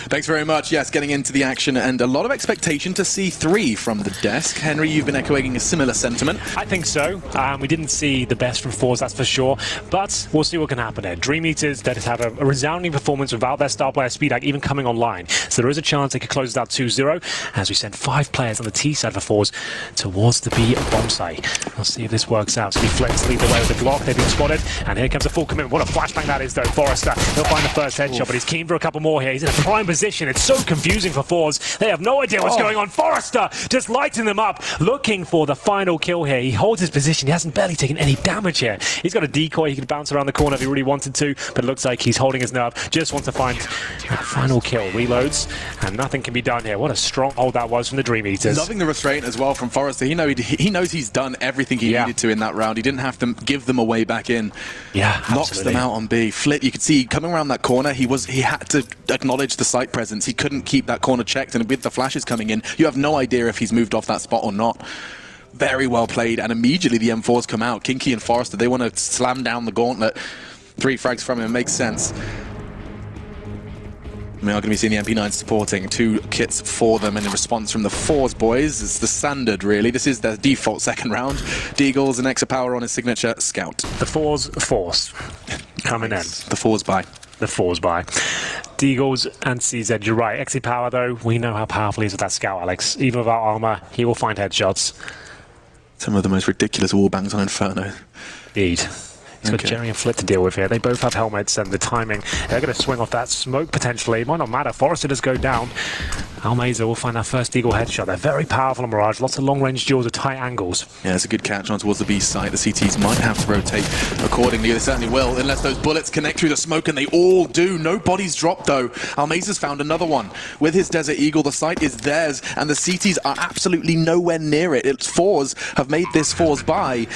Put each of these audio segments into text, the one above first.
Thanks very much. Yes, getting into the action and a lot of expectation to see 3 from the desk. Henry, you've been echoing a similar sentiment. I think so. We didn't see the best from forZe, that's for sure, but we'll see what can happen here. DreamEaters, they just have a resounding performance without their star player speedak even coming online, so there is a chance they could close it out 2-0 as we send 5 players on the T side for forZe towards the B bomb site. We'll see if this works out. So he flicks, lead the way with the block. They've been spotted, and here comes a full commitment. What a flashbang that is, though. forZe, he'll find the first headshot, but he's keen for a couple more here. He's in a prime position. It's so confusing for forZe. They have no idea what's going on. forZe just lighting them up, looking for the final kill here. He holds his position. He hasn't barely taken any damage here. He's got a decoy. He could bounce around the corner if he really wanted to, but it looks like he's holding his nerve. Just wants to find that final kill. Reloads, and nothing can be done here. What a strong hold that was from the DreamEaters. Loving the restraint as well from forZe. He knows he's done everything he needed to in that round. He didn't have to give them away back in. Yeah, knocks them out on B. Flit, you could see coming around that corner, he had to acknowledge the site presence. He couldn't keep that corner checked, and with the flashes coming in, you have no idea if he's moved off that spot or not. Very well played, and immediately the M4s come out. Kinky and forZe, they want to slam down the gauntlet. 3 frags from him, makes sense. We are going to be seeing the MP9 supporting 2 kits for them, and in response from the forZe boys, it's the standard really. This is their default second round. Deagles and Exapower on his signature Scout. The forZe force coming in. The forZe buy. The forZe buy. Deagles and CZ, you're right. Exapower though, we know how powerful he is with that Scout, Alex. Even without armor, he will find headshots. Some of the most ridiculous wallbangs on Inferno. Indeed. He's got Jerry and Flit to deal with here. They both have helmets, and the timing, they're going to swing off that smoke potentially. It might not matter. forZe does go down. Almeza will find that first Eagle headshot. They're very powerful on Mirage. Lots of long-range duels with tight angles. Yeah, it's a good catch on towards the B site. The CTs might have to rotate accordingly. They certainly will, unless those bullets connect through the smoke, and they all do. No bodies dropped, though. Almeza's found another one. With his Desert Eagle, the site is theirs, and the CTs are absolutely nowhere near it. It's forZe have made this forZe buy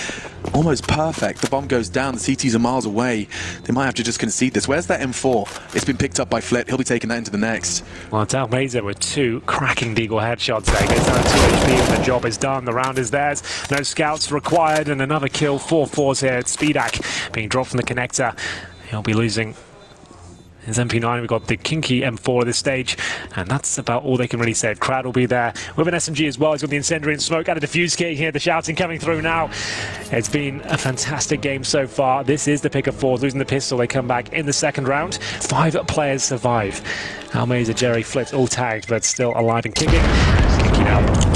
almost perfect. The bomb goes down. The CTs are miles away. They might have to just concede this. Where's that M4? It's been picked up by Flit. He'll be taking that into the next. Well, it's Almeza with 2 cracking Deagle headshots there. Gets down to 2 HP and the job is done. The round is theirs. No scouts required, and another kill for forZe here. It's speedak being dropped from the connector. He'll be losing his MP9. We've got the Kinky M4 at this stage, and that's about all they can really save. Crowd will be there with an SMG as well. He's got the incendiary and smoke and a defuse kit here. The shouting coming through now. It's been a fantastic game so far. This is the pick of forZe. Losing the pistol, they come back in the second round. 5 players survive. Almeza, Jerry, Flit all tagged, but still alive and kicking. Kinky now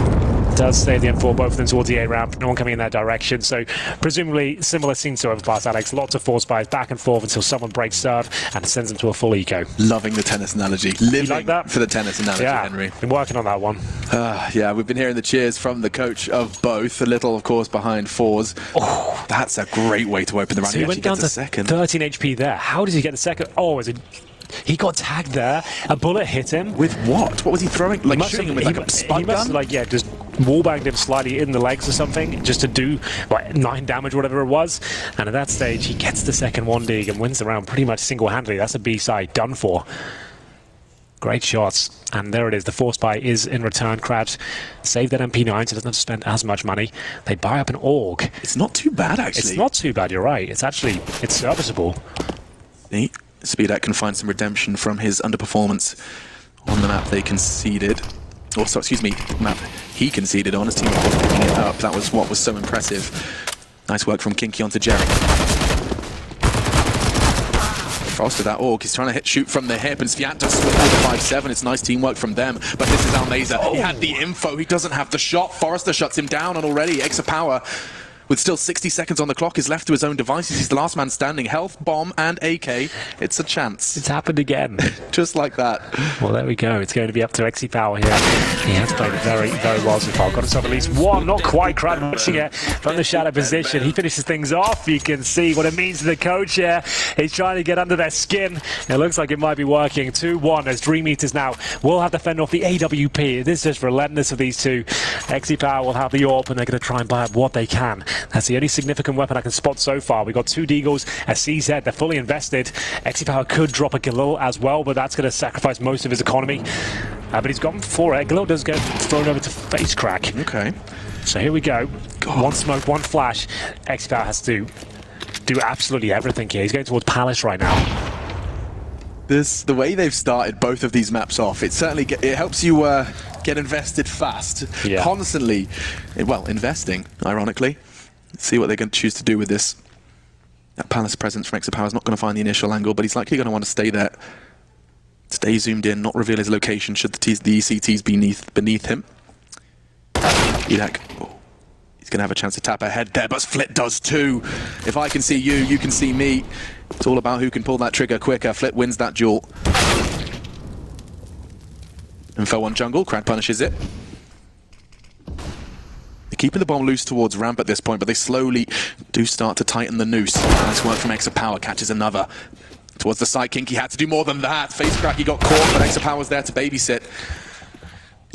does save the M4, both of them towards the A ramp. No one coming in that direction, so presumably similar scene to Overpass, Alex. Lots of forZe buys back and forth until someone breaks serve and sends them to a full eco. Loving the tennis analogy. Living like that? For the tennis analogy, Henry. Been working on that one. Yeah, we've been hearing the cheers from the coach of both. A little, of course, behind forZe. Oh, that's a great way to open the round. So he went down to 13 HP there. How did he get the second? Oh, is it? He got tagged there. A bullet hit him. With what? What was he throwing? Like shooting him with like a spud gun? Like, yeah, just wallbanged him slightly in the legs or something, just to do like 9 damage, whatever it was. And at that stage, he gets the second 1 dig and wins the round pretty much single-handedly. That's a B side done for. Great shots. And there it is. The force buy is in return. Krabs save that MP9 so it doesn't have to spend as much money. They buy up an AUG. It's not too bad, actually. It's not too bad, you're right. It's actually, it's serviceable. Neat. speedak can find some redemption from his underperformance on the map they conceded. Also, excuse me, map he conceded on. His team, of course, picking it up. That was what was so impressive. Nice work from Kinky onto Jerry. Frost with that AUG. He's trying to shoot from the hip, and Sviat split with the 5-7. It's nice teamwork from them, but this is Almeza. He had the info. He doesn't have the shot. forZe shuts him down, and already Exapower, with still 60 seconds on the clock, is left to his own devices. He's the last man standing. Health, bomb, and AK. It's a chance. It's happened again. Just like that. Well, there we go. It's going to be up to Exapower here. He has played very, very well so far. Got himself at least one. Not quite crowd watching it from the shadow position. He finishes things off. You can see what it means to the coach here. He's trying to get under their skin. It looks like it might be working. 2-1 as DreamEaters now will have to fend off the AWP. It is just relentless of these two. Exapower will have the AWP, and they're going to try and buy up what they can. That's the only significant weapon I can spot so far. We've got 2 Deagles, a CZ, they're fully invested. Exapower could drop a Galil as well, but that's going to sacrifice most of his economy. But he's gone for it. Galil does get thrown over to face crack. Okay. So here we go. God. One smoke, one flash. Exapower has to do absolutely everything here. He's going towards Palace right now. The way they've started both of these maps off, it certainly it helps you get invested fast. Yeah. Constantly, well, investing, ironically. Let's see what they're going to choose to do with this. That Palace presence from Exapower is not going to find the initial angle, but he's likely going to want to stay there. Stay zoomed in, not reveal his location should the CTs be beneath him. Edak, he's going to have a chance to tap ahead there, but Flit does too. If I can see you, you can see me. It's all about who can pull that trigger quicker. Flit wins that duel. Info on jungle, Crad punishes it. They're keeping the bomb loose towards ramp at this point, but they slowly do start to tighten the noose. Nice work from Exapower, catches another. Towards the side, Kinky had to do more than that. Face crack, he got caught, but Exapower's there to babysit.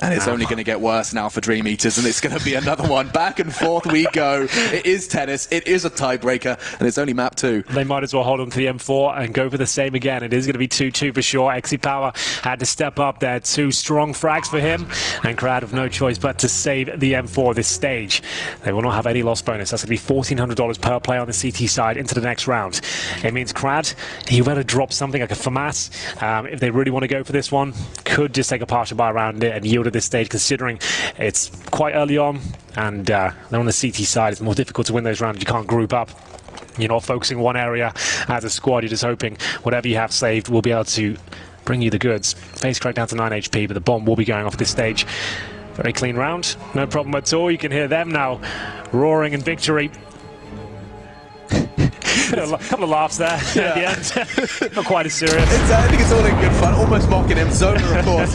And it's only going to get worse now for DreamEaters, and it's going to be another one. Back and forth we go. It is tennis, it is a tiebreaker, and it's only map 2. They might as well hold on to the M4 and go for the same again. It is going to be 2-2 for sure. Exapower had to step up there. 2 strong frags for him, and Crad have no choice but to save the M4 this stage. They will not have any loss bonus. That's going to be $1,400 per play on the CT side into the next round. It means Crad, he better drop something like a FAMAS. If they really want to go for this one, could just take a partial buy around it and yield at this stage, considering it's quite early on, and they're on the CT side. It's more difficult to win those rounds. You can't group up. You're not focusing one area as a squad. You're just hoping whatever you have saved will be able to bring you the goods. Face crack down to 9 HP, but the bomb will be going off this stage. Very clean round. No problem at all. You can hear them now roaring in victory. A couple of laughs there at the end. Not quite as serious. I think it's all in good fun, almost mocking him. Zona, of course,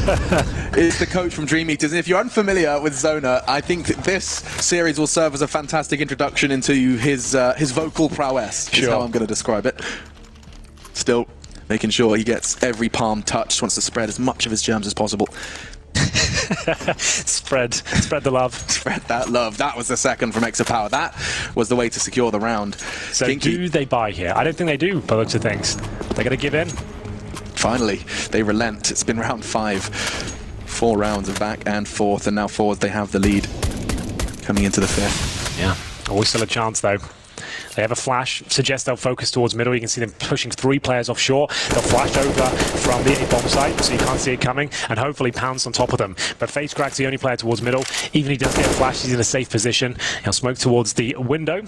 is the coach from DreamEaters. And if you're unfamiliar with Zona, I think this series will serve as a fantastic introduction into his vocal prowess, is how I'm going to describe it. Still making sure he gets every palm touched, wants to spread as much of his germs as possible. Spread the love. Spread that love. That was the second from Exapower. That was the way to secure the round. So do they buy here? I don't think they do, by the looks of things. They're going to give in. Finally, they relent. It's been round 5. 4 rounds of back and forth, and now forwards they have the lead coming into the 5th. Yeah, always still a chance though. They have a flash, suggests they'll focus towards middle. You can see them pushing 3 players offshore. They'll flash over from the A bomb site, so you can't see it coming, and hopefully pounce on top of them. But Face Crack's the only player towards middle. Even if he does get a flash, he's in a safe position. He'll smoke towards the window,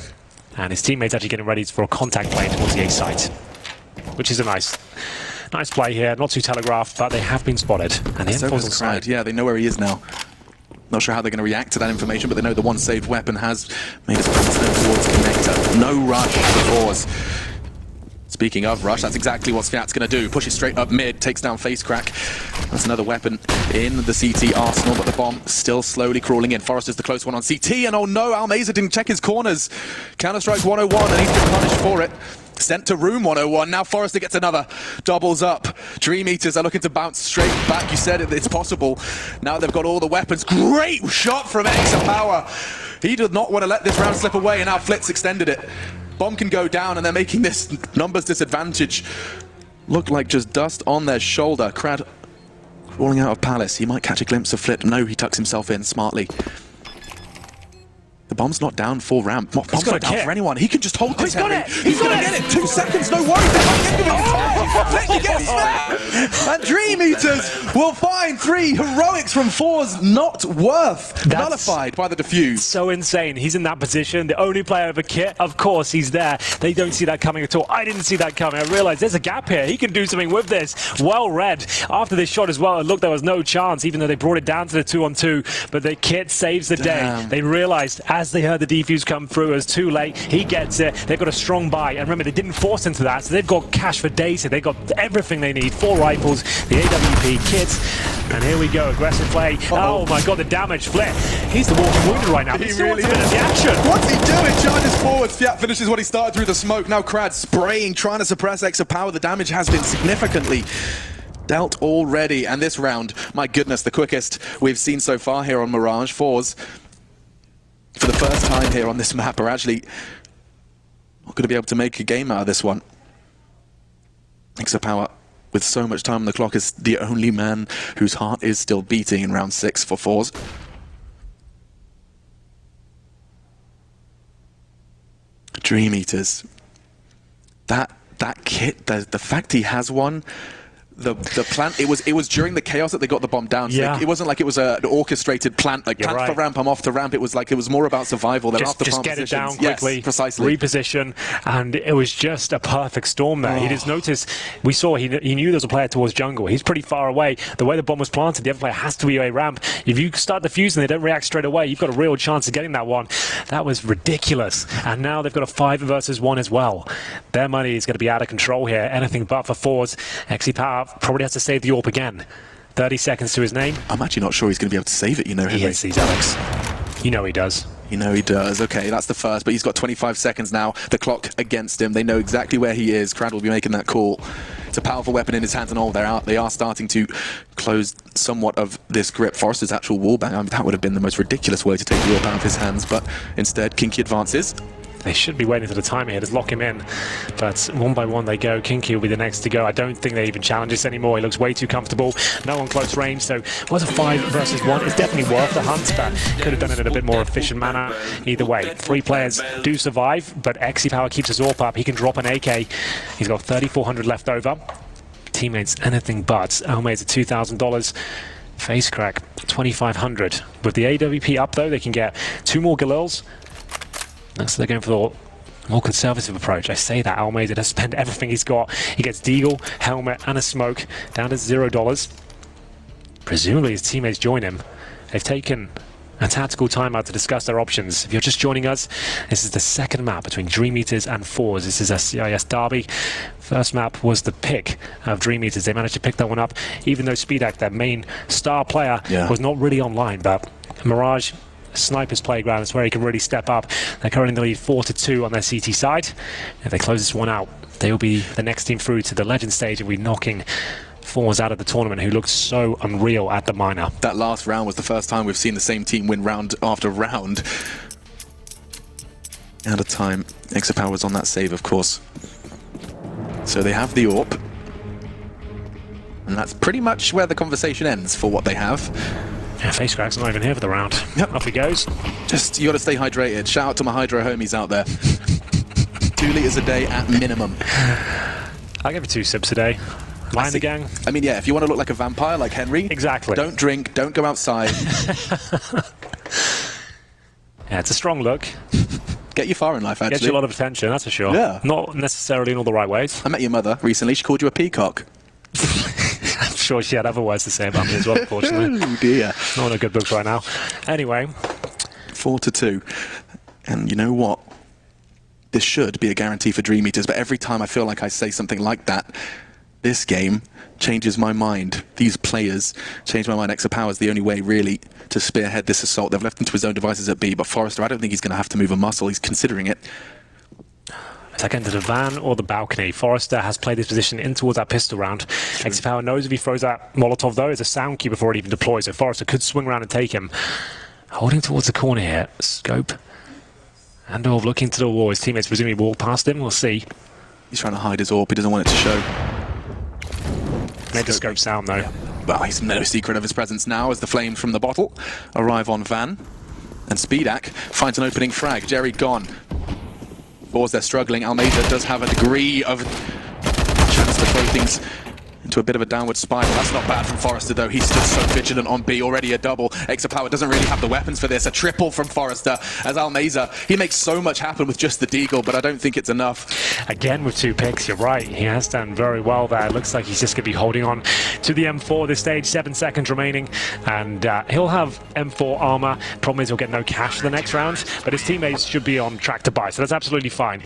and his teammate's actually getting ready for a contact play towards the A site, which is a nice play here. Not too telegraphed, but they have been spotted. And the M4's on side. Yeah, they know where he is now. Not sure how they're going to react to that information, but they know the one saved weapon has made his presence known towards Connector. No rush for forZe. Speaking of rush, that's exactly what Sviat's going to do. Pushes straight up mid, takes down Face Crack. That's another weapon in the CT arsenal, but the bomb still slowly crawling in. forZe is the close one on CT, and oh no, Almeza didn't check his corners. Counter-Strike 101, and he's been punished for it. Sent to room 101. Now forZe gets another. Doubles up. DreamEaters are looking to bounce straight back. You said it's possible. Now they've got all the weapons. Great shot from Exapower. He did not want to let this round slip away, and now Flit's extended it. Bomb can go down, and they're making this numbers disadvantage look like just dust on their shoulder. Crad crawling out of Palace. He might catch a glimpse of Flit. No, he tucks himself in smartly. The bomb's not down for ramp. Bomb's not down for anyone. He can just hold this. He's got it! He's going to get it! 2 seconds, no worries. Flit gets smacked! And DreamEaters will find 3 heroics from forZe not worth. Nullified by the defuse. So insane. He's in that position. The only player of a kit. Of course, he's there. They don't see that coming at all. I didn't see that coming. I realized there's a gap here. He can do something with this. Well read. After this shot as well, it looked there was no chance, even though they brought it down to the 2-on-2. But the kit saves the day. They realized as they heard the defuse come through, it was too late. He gets it. They've got a strong buy. And remember, they didn't force into that, so they've got cash for days here. They've got everything they need. 4 rifles, the AWP kits. And here we go. Aggressive play. Oh my god, the damage. Flit. He's the walking wounded right now. He still wants a bit of the action. What's he doing? Charges forward. Sviat finishes what he started through the smoke. Now Crad spraying, trying to suppress Exapower. The damage has been significantly dealt already. And this round, my goodness, the quickest we've seen so far here on Mirage. forZe, for the first time here on this map, are actually not going to be able to make a game out of this one. Exapower, with so much time on the clock, is the only man whose heart is still beating in round 6 for forZe. DreamEaters. That kit, the fact he has one The plant, it was during the chaos that they got the bomb down. So Yeah. it wasn't like it was an orchestrated plant, like You're plant right. for ramp, I'm off to ramp. It was like, it was more about survival than after Just get it down positions. quickly, Yes, precisely. reposition, and it was just a perfect storm there. He just noticed, we saw, he knew there was a player towards jungle. He's pretty far away. The way the bomb was planted, the other player has to be a ramp. If you start defusing, they don't react straight away, you've got a real chance of getting that one. That was ridiculous. And now they've got a 5 versus 1 as well. Their money is going to be out of control here. Anything but for forZe. Power probably has to save the AWP again. 30 seconds to his name. I'm actually not sure he's going to be able to save it, you know. He hits these, Alex. You know he does. You know he does. Okay, that's the first, but he's got 25 seconds now. The clock against him. They know exactly where he is. Crad will be making that call. It's a powerful weapon in his hands, and all they are starting to close somewhat of this grip. forZe's actual wallbang, I mean, that would have been the most ridiculous way to take the AWP out of his hands, but instead, Kinky advances. They should be waiting for the timer here to lock him in, but one by one they go. Kinky will be the next to go. I don't think they even challenge this anymore. He looks way too comfortable. No one close range, so it was a 5 versus 1. It's definitely worth the hunt, but could have done it in a bit more efficient manner. Either way, 3 players do survive, but Power keeps his AWP up. He can drop an AK. He's got 3,400 left over. Teammates anything but. Almaid's at $2,000. Face crack 2,500. With the AWP up though, they can get 2 more Galils. So they're going for the more conservative approach. I say that Almeida has spent everything he's got. He gets Deagle, helmet, and a smoke down to $0. Presumably his teammates join him. They've taken a tactical timeout to discuss their options. If you're just joining us, this is the second map between DreamEaters and forZe. This is a CIS derby. First map was the pick of DreamEaters. They managed to pick that one up, even though Speedak, their main star player, was not really online. But Mirage, Sniper's playground is where he can really step up. They're currently in the lead 4-2 on their CT side. If they close this one out, they will be the next team through to the legend stage and be knocking forZe out of the tournament, who looked so unreal at the minor. That last round was the first time we've seen the same team win round after round. Out of time. Power was on that save, of course. So they have the AWP. And that's pretty much where the conversation ends for what they have. Yeah, face crack's not even here for the round. Yep. Off he goes. Just, you got to stay hydrated. Shout out to my hydro homies out there. 2 liters a day at minimum. I'll give it 2 sips a day. Line the gang. I mean, yeah, if you want to look like a vampire, like Henry, exactly. Don't drink, don't go outside. Yeah, it's a strong look. Get you far in life, actually. Gets you a lot of attention, that's for sure. Yeah. Not necessarily in all the right ways. I met your mother recently. She called you a peacock. I'm sure she had other words to say about me as well, unfortunately. Oh, dear. Not in a good books right now. Anyway. 4-2. And you know what? This should be a guarantee for DreamEaters, but every time I feel like I say something like that, this game changes my mind. These players change my mind. Power is the only way, really, to spearhead this assault. They've left him to his own devices at B, but forZe, I don't think he's going to have to move a muscle. He's considering it. Second to the van or the balcony. forZe has played this position in towards that pistol round. Power knows if he throws that Molotov, though, it's a sound cue before it even deploys, so forZe could swing around and take him. Holding towards the corner here. Scope. Andorf looking to the wall. His teammates presumably walk past him. We'll see. He's trying to hide his AWP. He doesn't want it to show. Made the scope sound, though. Yeah. Well, he's no secret of his presence now as the flames from the bottle arrive on Van. And Speedak finds an opening frag. Jerry gone. forZe struggling. Almeida does have a degree of chance to throw things into a bit of a downward spiral. That's not bad from forZe, though. He stood so vigilant on B. Already a double. Power doesn't really have the weapons for this. A triple from forZe as Almeida. He makes so much happen with just the deagle, but I don't think it's enough. Again with 2 picks, you're right. He has done very well there. It looks like he's just going to be holding on to the M4 this stage. 7 seconds remaining, and he'll have M4 armor. Problem is he'll get no cash for the next round, but his teammates should be on track to buy, so that's absolutely fine.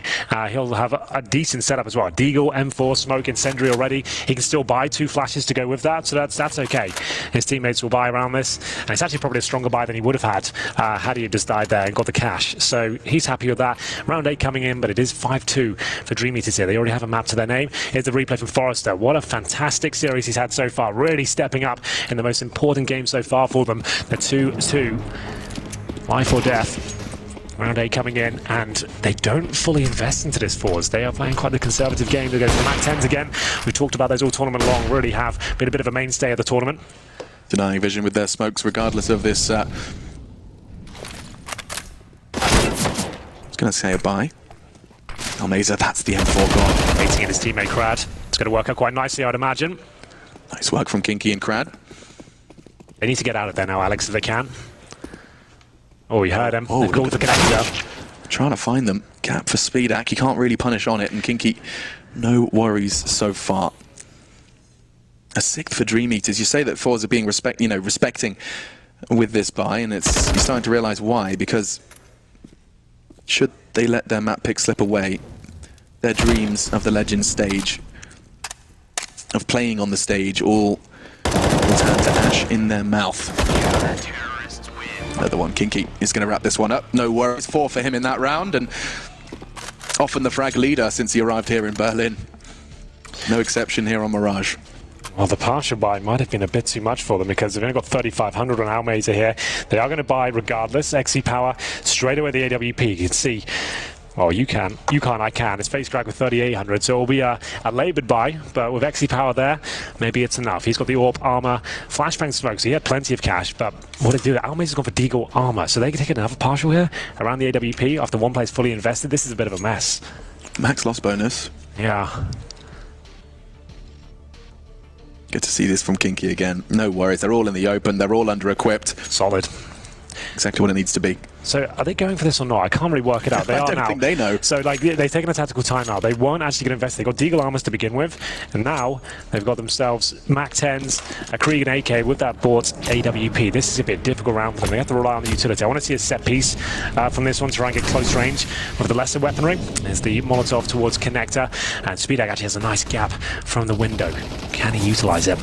He'll have a decent setup as well. Deagle, M4, smoke, incendiary already. He can still buy 2 flashes to go with that, so that's okay. His teammates will buy around this, and it's actually probably a stronger buy than he would have had he just died there and got the cash. So he's happy with that. Round 8 coming in, but it is 5-2 for DreamEaters here. They already have a map to their name. Here's the replay from forZe. What a fantastic series he's had so far. Really stepping up in the most important game so far for them. The 2-2. Life or death. Round 8 coming in, and they don't fully invest into this forZe. They are playing quite the conservative game. They go to the Mac 10s again. We talked about those all tournament long, really have been a bit of a mainstay of the tournament. Denying vision with their smokes, regardless of this. I was going to say a bye. Almeida, that's the M4 gone. Waiting in his teammate Crad. It's going to work out quite nicely, I'd imagine. Nice work from Kinky and Crad. They need to get out of there now, Alex, if they can. Oh, you heard him. Oh, They've called the connector. Trying to find them. Gap for SpeedAC. You can't really punish on it, and Kinky, no worries so far. A sixth for DreamEaters. You say that forZe are being respecting with this buy, and you're starting to realize why, because should they let their map pick slip away, their dreams of the Legends stage, of playing on the stage, all will turn to ash in their mouth. Another one. Kinky is going to wrap this one up. No worries. 4 for him in that round, and often the frag leader since he arrived here in Berlin. No exception here on Mirage. Well, the partial buy might have been a bit too much for them because they've only got 3,500 on Almeza here. They are going to buy regardless. XE Power straight away the AWP. You can see. Well, you can't, I can. It's face crack with 3,800, so it'll be a laboured buy, but with XE Power there, maybe it's enough. He's got the AWP armor, flashbang smoke, so he had plenty of cash, but what did he do? Almeza's gone for Deagle armor, so they can take another partial here around the AWP after one play's fully invested. This is a bit of a mess. Max loss bonus. Yeah. Good to see this from Kinky again. No worries, they're all in the open, they're all under-equipped. Solid. Exactly what it needs to be. So are they going for this or not? I can't really work it out. They are now. I don't think they know. So like they've taken a tactical timeout. They weren't actually going to invest. They got Deagle armors to begin with, and now they've got themselves Mac 10s, a Krieg and AK with that bought AWP. This is a bit difficult round for them. They have to rely on the utility. I want to see a set piece from this one to try and get close range with the lesser weaponry. There's the Molotov towards connector, and SpeedAC actually has a nice gap from the window. Can he utilize it?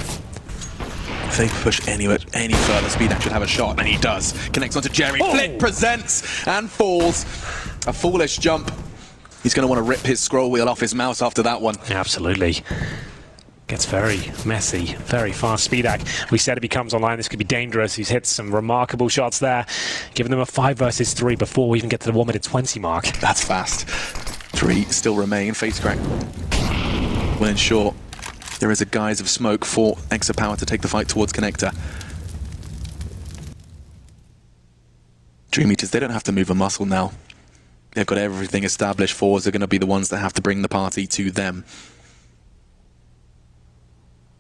If they push any further, SpeedAC should have a shot, and he does. Connects onto Jerry. Oh. Flick presents and falls. A foolish jump. He's going to want to rip his scroll wheel off his mouse after that one. Absolutely. Gets very messy, very fast. SpeedAC, we said if he comes online, this could be dangerous. He's hit some remarkable shots there, giving them a 5 versus 3 before we even get to the 1 minute 20 mark. That's fast. 3 still remain. Face crack will ensure there is a guise of smoke for XE Power to take the fight towards connector. DreamEaters, they don't have to move a muscle now. They've got everything established. forZe are going to be the ones that have to bring the party to them.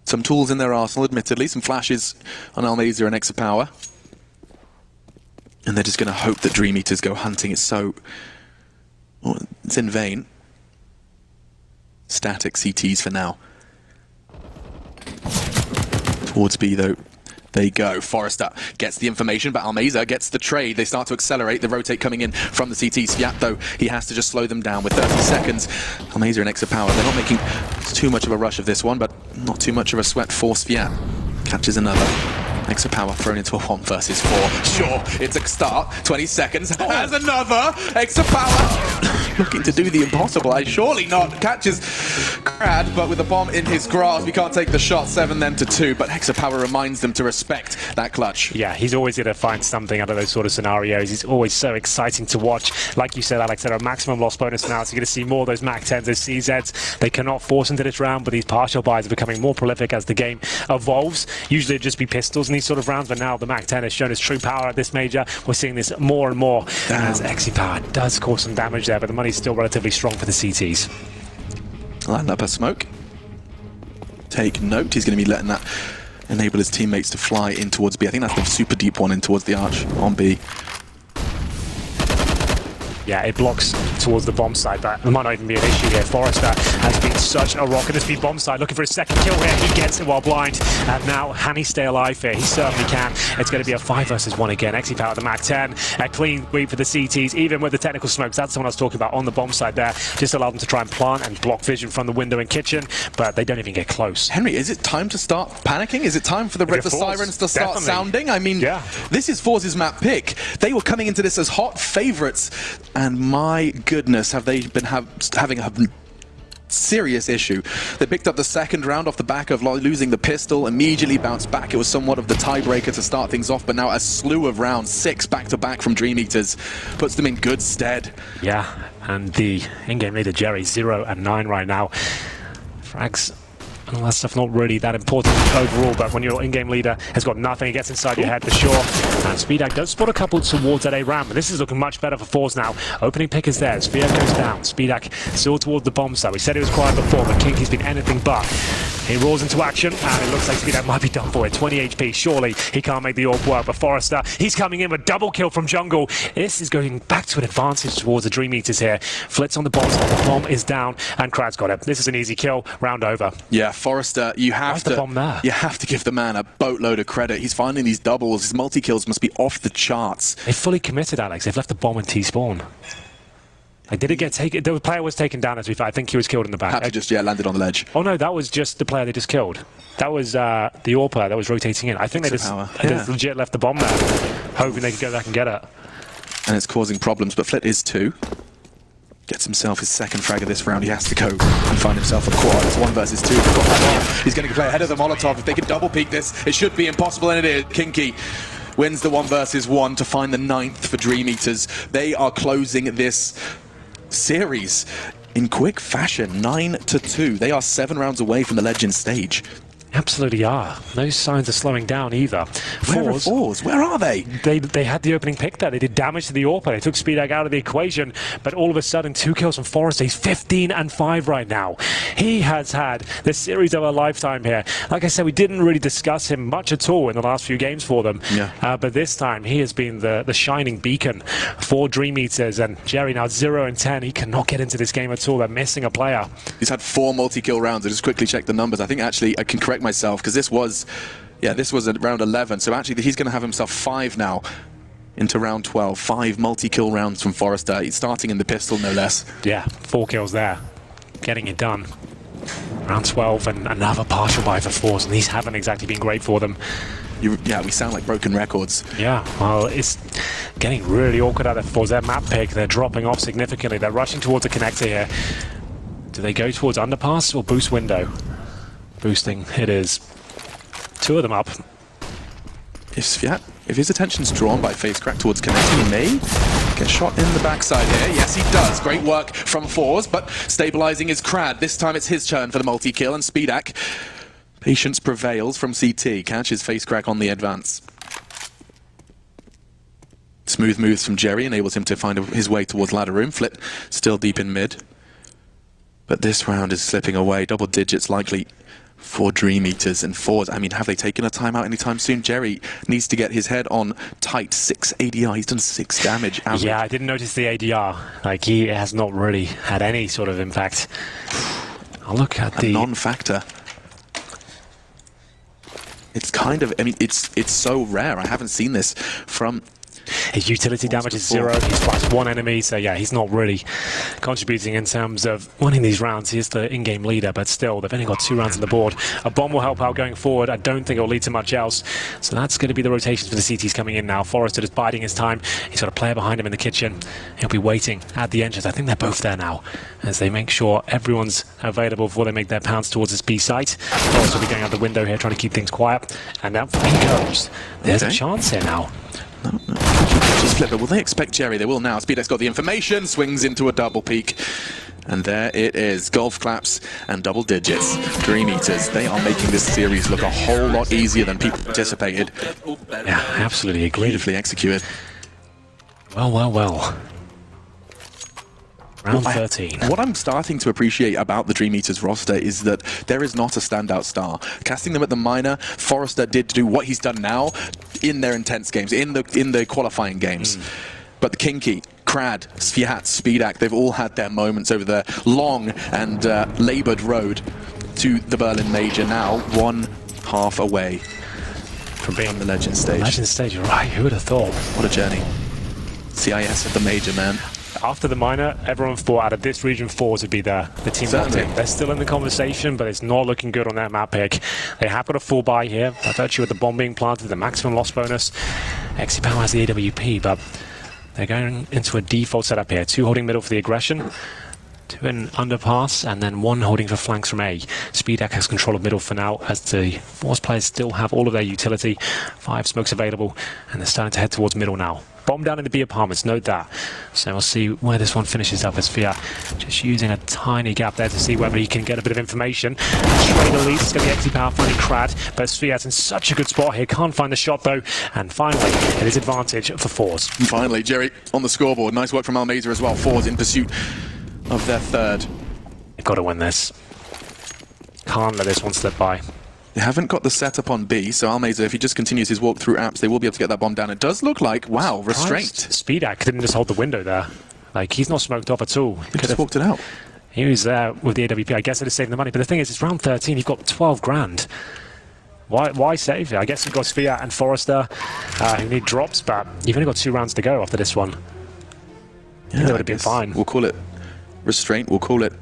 Some tools in their arsenal, admittedly, some flashes on Almeza and XE Power. And they're just going to hope that DreamEaters go hunting. It's so... well, it's in vain. Static CTs for now. Towards B, though, they go. forZe gets the information, but Almeza gets the trade. They start to accelerate. The rotate coming in from the CT. Sviat, though, he has to just slow them down with 30 seconds. Almeza and XE Power, they're not making too much of a rush of this one, but not too much of a sweat for Sviat. Catches another. XE Power thrown into a 1 versus 4. Sure, it's a start. 20 seconds. Has another. XE Power looking to do the impossible. Surely not. Catches Crad, but with a bomb in his grasp, he can't take the shot. 7 then to 2, but XE Power reminds them to respect that clutch. Yeah, he's always going to find something out of those sort of scenarios. He's always so exciting to watch. Like you said, Alex, they're a maximum loss bonus now, so you're going to see more of those Mac 10s, those CZs. They cannot force into this round, but these partial buys are becoming more prolific as the game evolves. Usually it'd just be pistols in these sort of rounds, but now the Mac 10 has shown its true power at this major. We're seeing this more and more as XE Power does cause some damage there, but the money's still relatively strong for the CTs. Line up a smoke. Take note, he's going to be letting that enable his teammates to fly in towards B. I think that's the super deep one in towards the arch on B. Yeah, it blocks towards the bomb side, but it might not even be an issue here. forZe has been such a rocket. It's been bomb side, looking for his second kill here. He gets it while blind. And now, can he stay alive here? He certainly can. It's going to be a 5 versus 1 again. XE Power, the Mac 10. A clean sweep for the CTs, even with the technical smokes. That's the one I was talking about on the bomb side there. Just allow them to try and plant and block vision from the window and kitchen, but they don't even get close. Henry, is it time to start panicking? Is it time for the sirens to start sounding? I mean, yeah. This is forZe's map pick. They were coming into this as hot favorites, and my goodness, have they been having a serious issue. They picked up the second round off the back of losing the pistol, immediately bounced back. It was somewhat of the tiebreaker to start things off, but now a slew of rounds, 6 back-to-back from DreamEaters, puts them in good stead. Yeah, and the in-game leader, Jerry, 0 and 9 right now. Frags and all that stuff not really that important overall, but when your in-game leader has got nothing, it gets inside your head for sure. And SpeedAC does spot a couple towards that A ramp, but this is looking much better for forZe now. Opening pick is there, Sphere goes down, SpeedAC still towards the bomb side. We said it was quiet before, but Kinky's been anything but. He rolls into action, and it looks like speedak might be done for it. 20 HP, surely he can't make the orb work, but forZe, he's coming in with double kill from jungle. This is going back to an advantage towards the DreamEaters here. Flitz on the bomb side, the bomb is down, and Krad's got it. This is an easy kill, round over. Yeah, forZe, you have to give the man a boatload of credit. He's finding these doubles. His multi-kills must be off the charts. They fully committed, Alex. They've left the bomb in T-spawn. Like, did it get taken? The player was taken down, as we found. I think he was killed in the back. Had to just, landed on the ledge. Oh no, that was just the player they just killed. That was the AWP player that was rotating in. I think they just legit left the bomb there, hoping they could go back and get it. And it's causing problems, but Flit is 2. Gets himself his second frag of this round. He has to go and find himself a quad. It's 1 versus 2. They've got that on. He's going to play ahead of the Molotov. If they can double peek this, it should be impossible, and it is. Kinky wins the 1 versus 1 to find the 9th for DreamEaters. They are closing this series in quick fashion, 9-2. They are 7 rounds away from the Legends stage. Absolutely are. No signs of slowing down either. forZe? Where are they? They had the opening pick there. They did damage to the AWP. They took speedak out of the equation, but all of a sudden 2 kills from forZe. He's 15-5 right now. He has had the series of a lifetime here. Like I said, we didn't really discuss him much at all in the last few games for them. Yeah. But this time he has been the shining beacon for DreamEaters, and Jerry now 0-10. He cannot get into this game at all. They're missing a player. He's had 4 multi-kill rounds. I just quickly checked the numbers. I think actually I can correct myself, because this was at round 11, so actually he's going to have himself 5 now into round 12. 5 multi-kill rounds from forZe. He's starting in the pistol, no less. Yeah, 4 kills there, getting it done. Round 12 and another partial buy for forZe, and these haven't exactly been great for them. Yeah, we sound like broken records. Yeah, well, it's getting really awkward at it for their map pick. They're dropping off significantly. They're rushing towards the connector here. Do they go towards underpass or boost window? Boosting, it is. 2 of them up. If his attention's drawn by FaceCrack towards connecting, he may get shot in the backside here. Yes, he does. Great work from forZe, but stabilizing is Krad. This time it's his turn for the multi-kill, and speedak. Patience prevails from CT. Catches FaceCrack on the advance. Smooth moves from Jerry enables him to find his way towards ladder room. Flit still deep in mid. But this round is slipping away. Double digits likely for DreamEaters and forZe. I mean, have they taken a timeout anytime soon? Jerry needs to get his head on tight. 6 ADR. He's done 6 damage. Average. Yeah, I didn't notice the ADR. Like, he has not really had any sort of impact. I'll look at the non-factor. It's kind of, I mean, it's so rare. I haven't seen this from... His utility damage is 0. He's splashed 1 enemy, so yeah, he's not really contributing in terms of winning these rounds. He is the in-game leader, but still, they've only got 2 rounds on the board. A bomb will help out going forward. I don't think it'll lead to much else. So that's going to be the rotations for the CTs coming in now. forZe is biding his time. He's got a player behind him in the kitchen. He'll be waiting at the entrance. I think they're both there now, as they make sure everyone's available before they make their pounce towards this B site. forZe will be going out the window here, trying to keep things quiet. And that he goes. There's a chance here now. No. Just flip it. Will they expect Jerry? They will now. speedak's got the information, swings into a double peek. And there it is. Golf claps and double digits. DreamEaters, they are making this series look a whole lot easier than people anticipated. Yeah, absolutely agree. Beautifully executed. Well. Round 13. What I'm starting to appreciate about the DreamEaters roster is that there is not a standout star. Casting them at the minor, forZe did do what he's done now in their intense games, in the qualifying games. But the Kinky, Krad, sviat, speedak, they've all had their moments over the long and laboured road to the Berlin Major, now 1/2 away from being on the Legends stage. Legends stage, you're right. Who would have thought? What a journey. CIS at the Major, man. After the minor, everyone thought out of this region forZe would be the team captain. They're still in the conversation, but it's not looking good on that map pick. They have got a full buy here, by virtue of the bomb being planted, the maximum loss bonus. XCPower has the AWP, but they're going into a default setup here. 2 holding middle for the aggression, 2 in underpass, and then 1 holding for flanks from A. speedak has control of middle for now, as the forZe players still have all of their utility. 5 smokes available, and they're starting to head towards middle now. Bomb down in the B apartments, note that. So we'll see where this one finishes up, as sviat just using a tiny gap there to see whether he can get a bit of information. Straight lead, it's going to be XCPower finding Krad, but sviat's in such a good spot here, can't find the shot though, and finally it is advantage for forZe. Finally, Jerry on the scoreboard. Nice work from Almeza as well. forZe in pursuit of their 3rd. They've got to win this. Can't let this one slip by. They haven't got the setup on B, so Almeza, if he just continues his walk through apps, they will be able to get that bomb down. It does look like, wow, restraint. speedak didn't just hold the window there. Like, he's not smoked off at all. He just walked it out. He was there with the AWP. I guess it is saving the money. But the thing is, it's round 13. You've got 12 grand. Why save it? I guess you've got Spia and forZe who need drops, but you've only got 2 rounds to go after this one. Yeah, they would have been fine. We'll call it restraint. We'll call it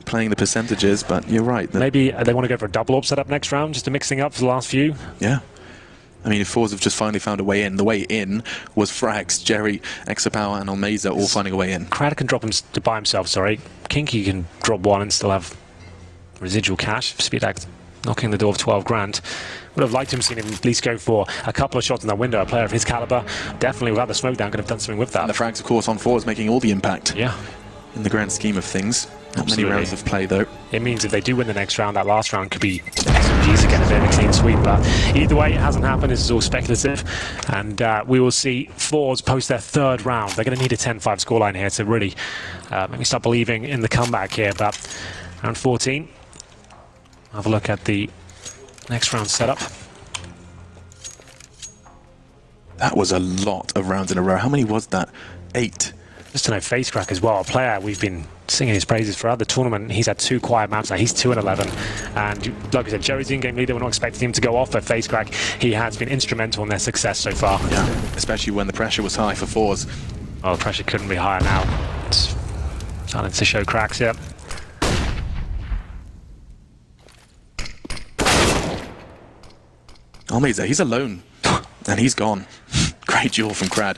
playing the percentages, but you're right. Maybe they want to go for a double up setup next round, just to mixing up for the last few. Yeah. I mean, if forZe have just finally found a way in, the way in was Frags, Jerry, Exapower, and Almeza all finding a way in. Crad can drop him by himself, sorry. Kinky can drop 1 and still have residual cash. speedak knocking the door of 12 grand. Would have liked to have seen him at least go for a couple of shots in that window. A player of his caliber, definitely without the smoke down, could have done something with that. And the frags, of course, on forZe making all the impact. Yeah. In the grand scheme of things. Not Absolutely. many rounds of play, though. It means if they do win the next round, that last round could be SMGs to get a bit of a clean sweep. But either way, it hasn't happened. This is all speculative. And we will see forZe post their 3rd round. They're going to need a 10-5 scoreline here to really maybe start believing in the comeback here. But round 14, have a look at the next round setup. That was a lot of rounds in a row. How many was that? 8. Just to know, FaceCrack as well, a player we've been singing his praises throughout the tournament. He's had 2 quiet maps now. He's 2-11. And like I said, Jerry's the in-game leader. We're not expecting him to go off, but FaceCrack, he has been instrumental in their success so far. Yeah, especially when the pressure was high for forZe. Oh, the pressure couldn't be higher now. It's starting to show cracks here. Almeza, he's alone. And he's gone. Great duel from Crad.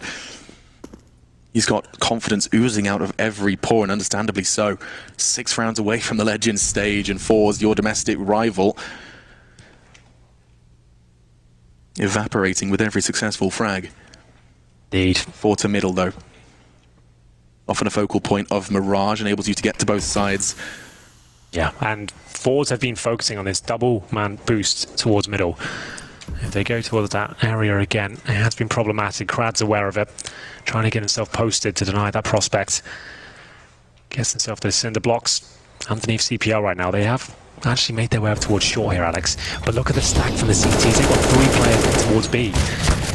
He's got confidence oozing out of every pore, and understandably so. 6 rounds away from the Legends stage, and forZe, your domestic rival, evaporating with every successful frag. Indeed. 4 to middle, though. Often a focal point of Mirage, enables you to get to both sides. Yeah, and forZe have been focusing on this double-man boost towards middle. If they go towards that area again, it has been problematic. Crad's aware of it, trying to get himself posted to deny that prospect. Gets himself the cinder blocks underneath CPL right now. They have actually made their way up towards short here, Alex. But look at the stack from the CTs. They've got 3 players towards B.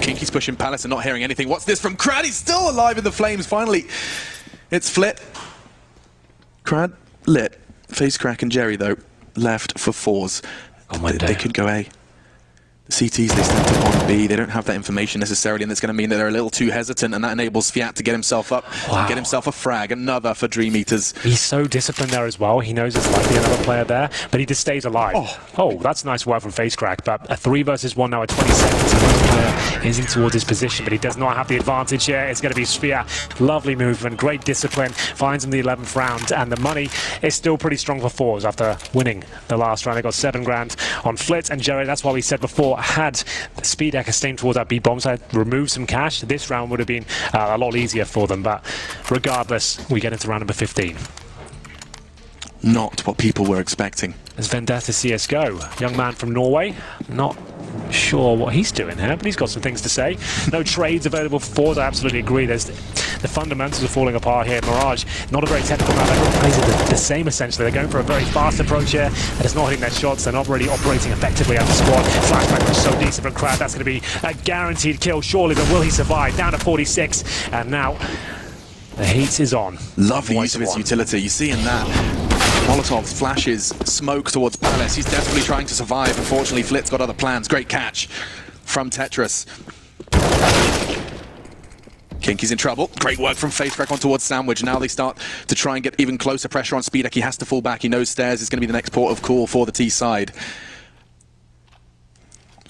Kinky's pushing Palace and not hearing anything. What's this from Crad? He's still alive in the flames, finally. It's Flit. Crad lit. FaceCrack and Jerry, though, left for forZe. They could go A. The CTs, they stand up on B. They don't have that information necessarily, and it's going to mean that they're a little too hesitant, and that enables Fiat to get himself up, get himself a frag, another for DreamEaters. He's so disciplined there as well. He knows there's likely another player there, but he just stays alive. Oh, that's nice work from FaceCrack, but a 3 versus 1 now at 20 seconds. The player isn't towards his position, but he does not have the advantage here. It's going to be Sphere. Lovely movement, great discipline, finds him the 11th round, and the money is still pretty strong for forZe after winning the last round. They got 7 grand on Flit and Jerry. That's why we said before, had the speedak stayed towards that B bomb side, removed some cash, this round would have been a lot easier for them. But regardless, we get into round number 15. Not what people were expecting. There's Vendetta CSGO, young man from Norway. Not sure what he's doing here, but he's got some things to say. No trades available for forZe, I absolutely agree. There's the fundamentals are falling apart here. Mirage, not a very technical map. Everyone plays it the same essentially. They're going for a very fast approach here, and it's not hitting their shots. They're not really operating effectively as a squad. Flashback was so decent from Crad. That's going to be a guaranteed kill, surely, but will he survive? Down to 46, and now the heat is on. Lovely use of his utility. You see in that. Molotovs, flashes, smoke towards Palace. He's desperately trying to survive. Unfortunately, Flit's got other plans. Great catch from Tetris. Kinky's in trouble. Great work from FaceCrack on towards Sandwich. Now they start to try and get even closer pressure on speedak. He has to fall back. He knows stairs is going to be the next port of call for the T side.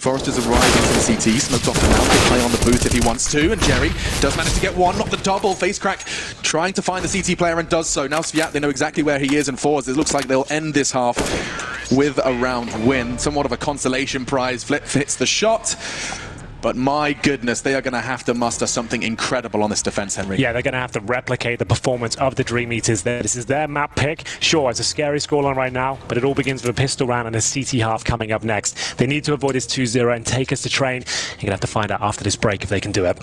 forZe's arriving to the CT, smoked off the mouth, can play on the booth if he wants to, and Jerry does manage to get one, not the double. FaceCrack trying to find the CT player and does so. Now Sviat, they know exactly where he is, and forZe, it looks like they'll end this half with a round win. Somewhat of a consolation prize. Flip hits the shot. But my goodness, they are going to have to muster something incredible on this defense, Henry. Yeah, they're going to have to replicate the performance of the DreamEaters there. This is their map pick. Sure, it's a scary scoreline right now, but it all begins with a pistol round and a CT half coming up next. They need to avoid this 2-0 and take us to train. You're going to have to find out after this break if they can do it.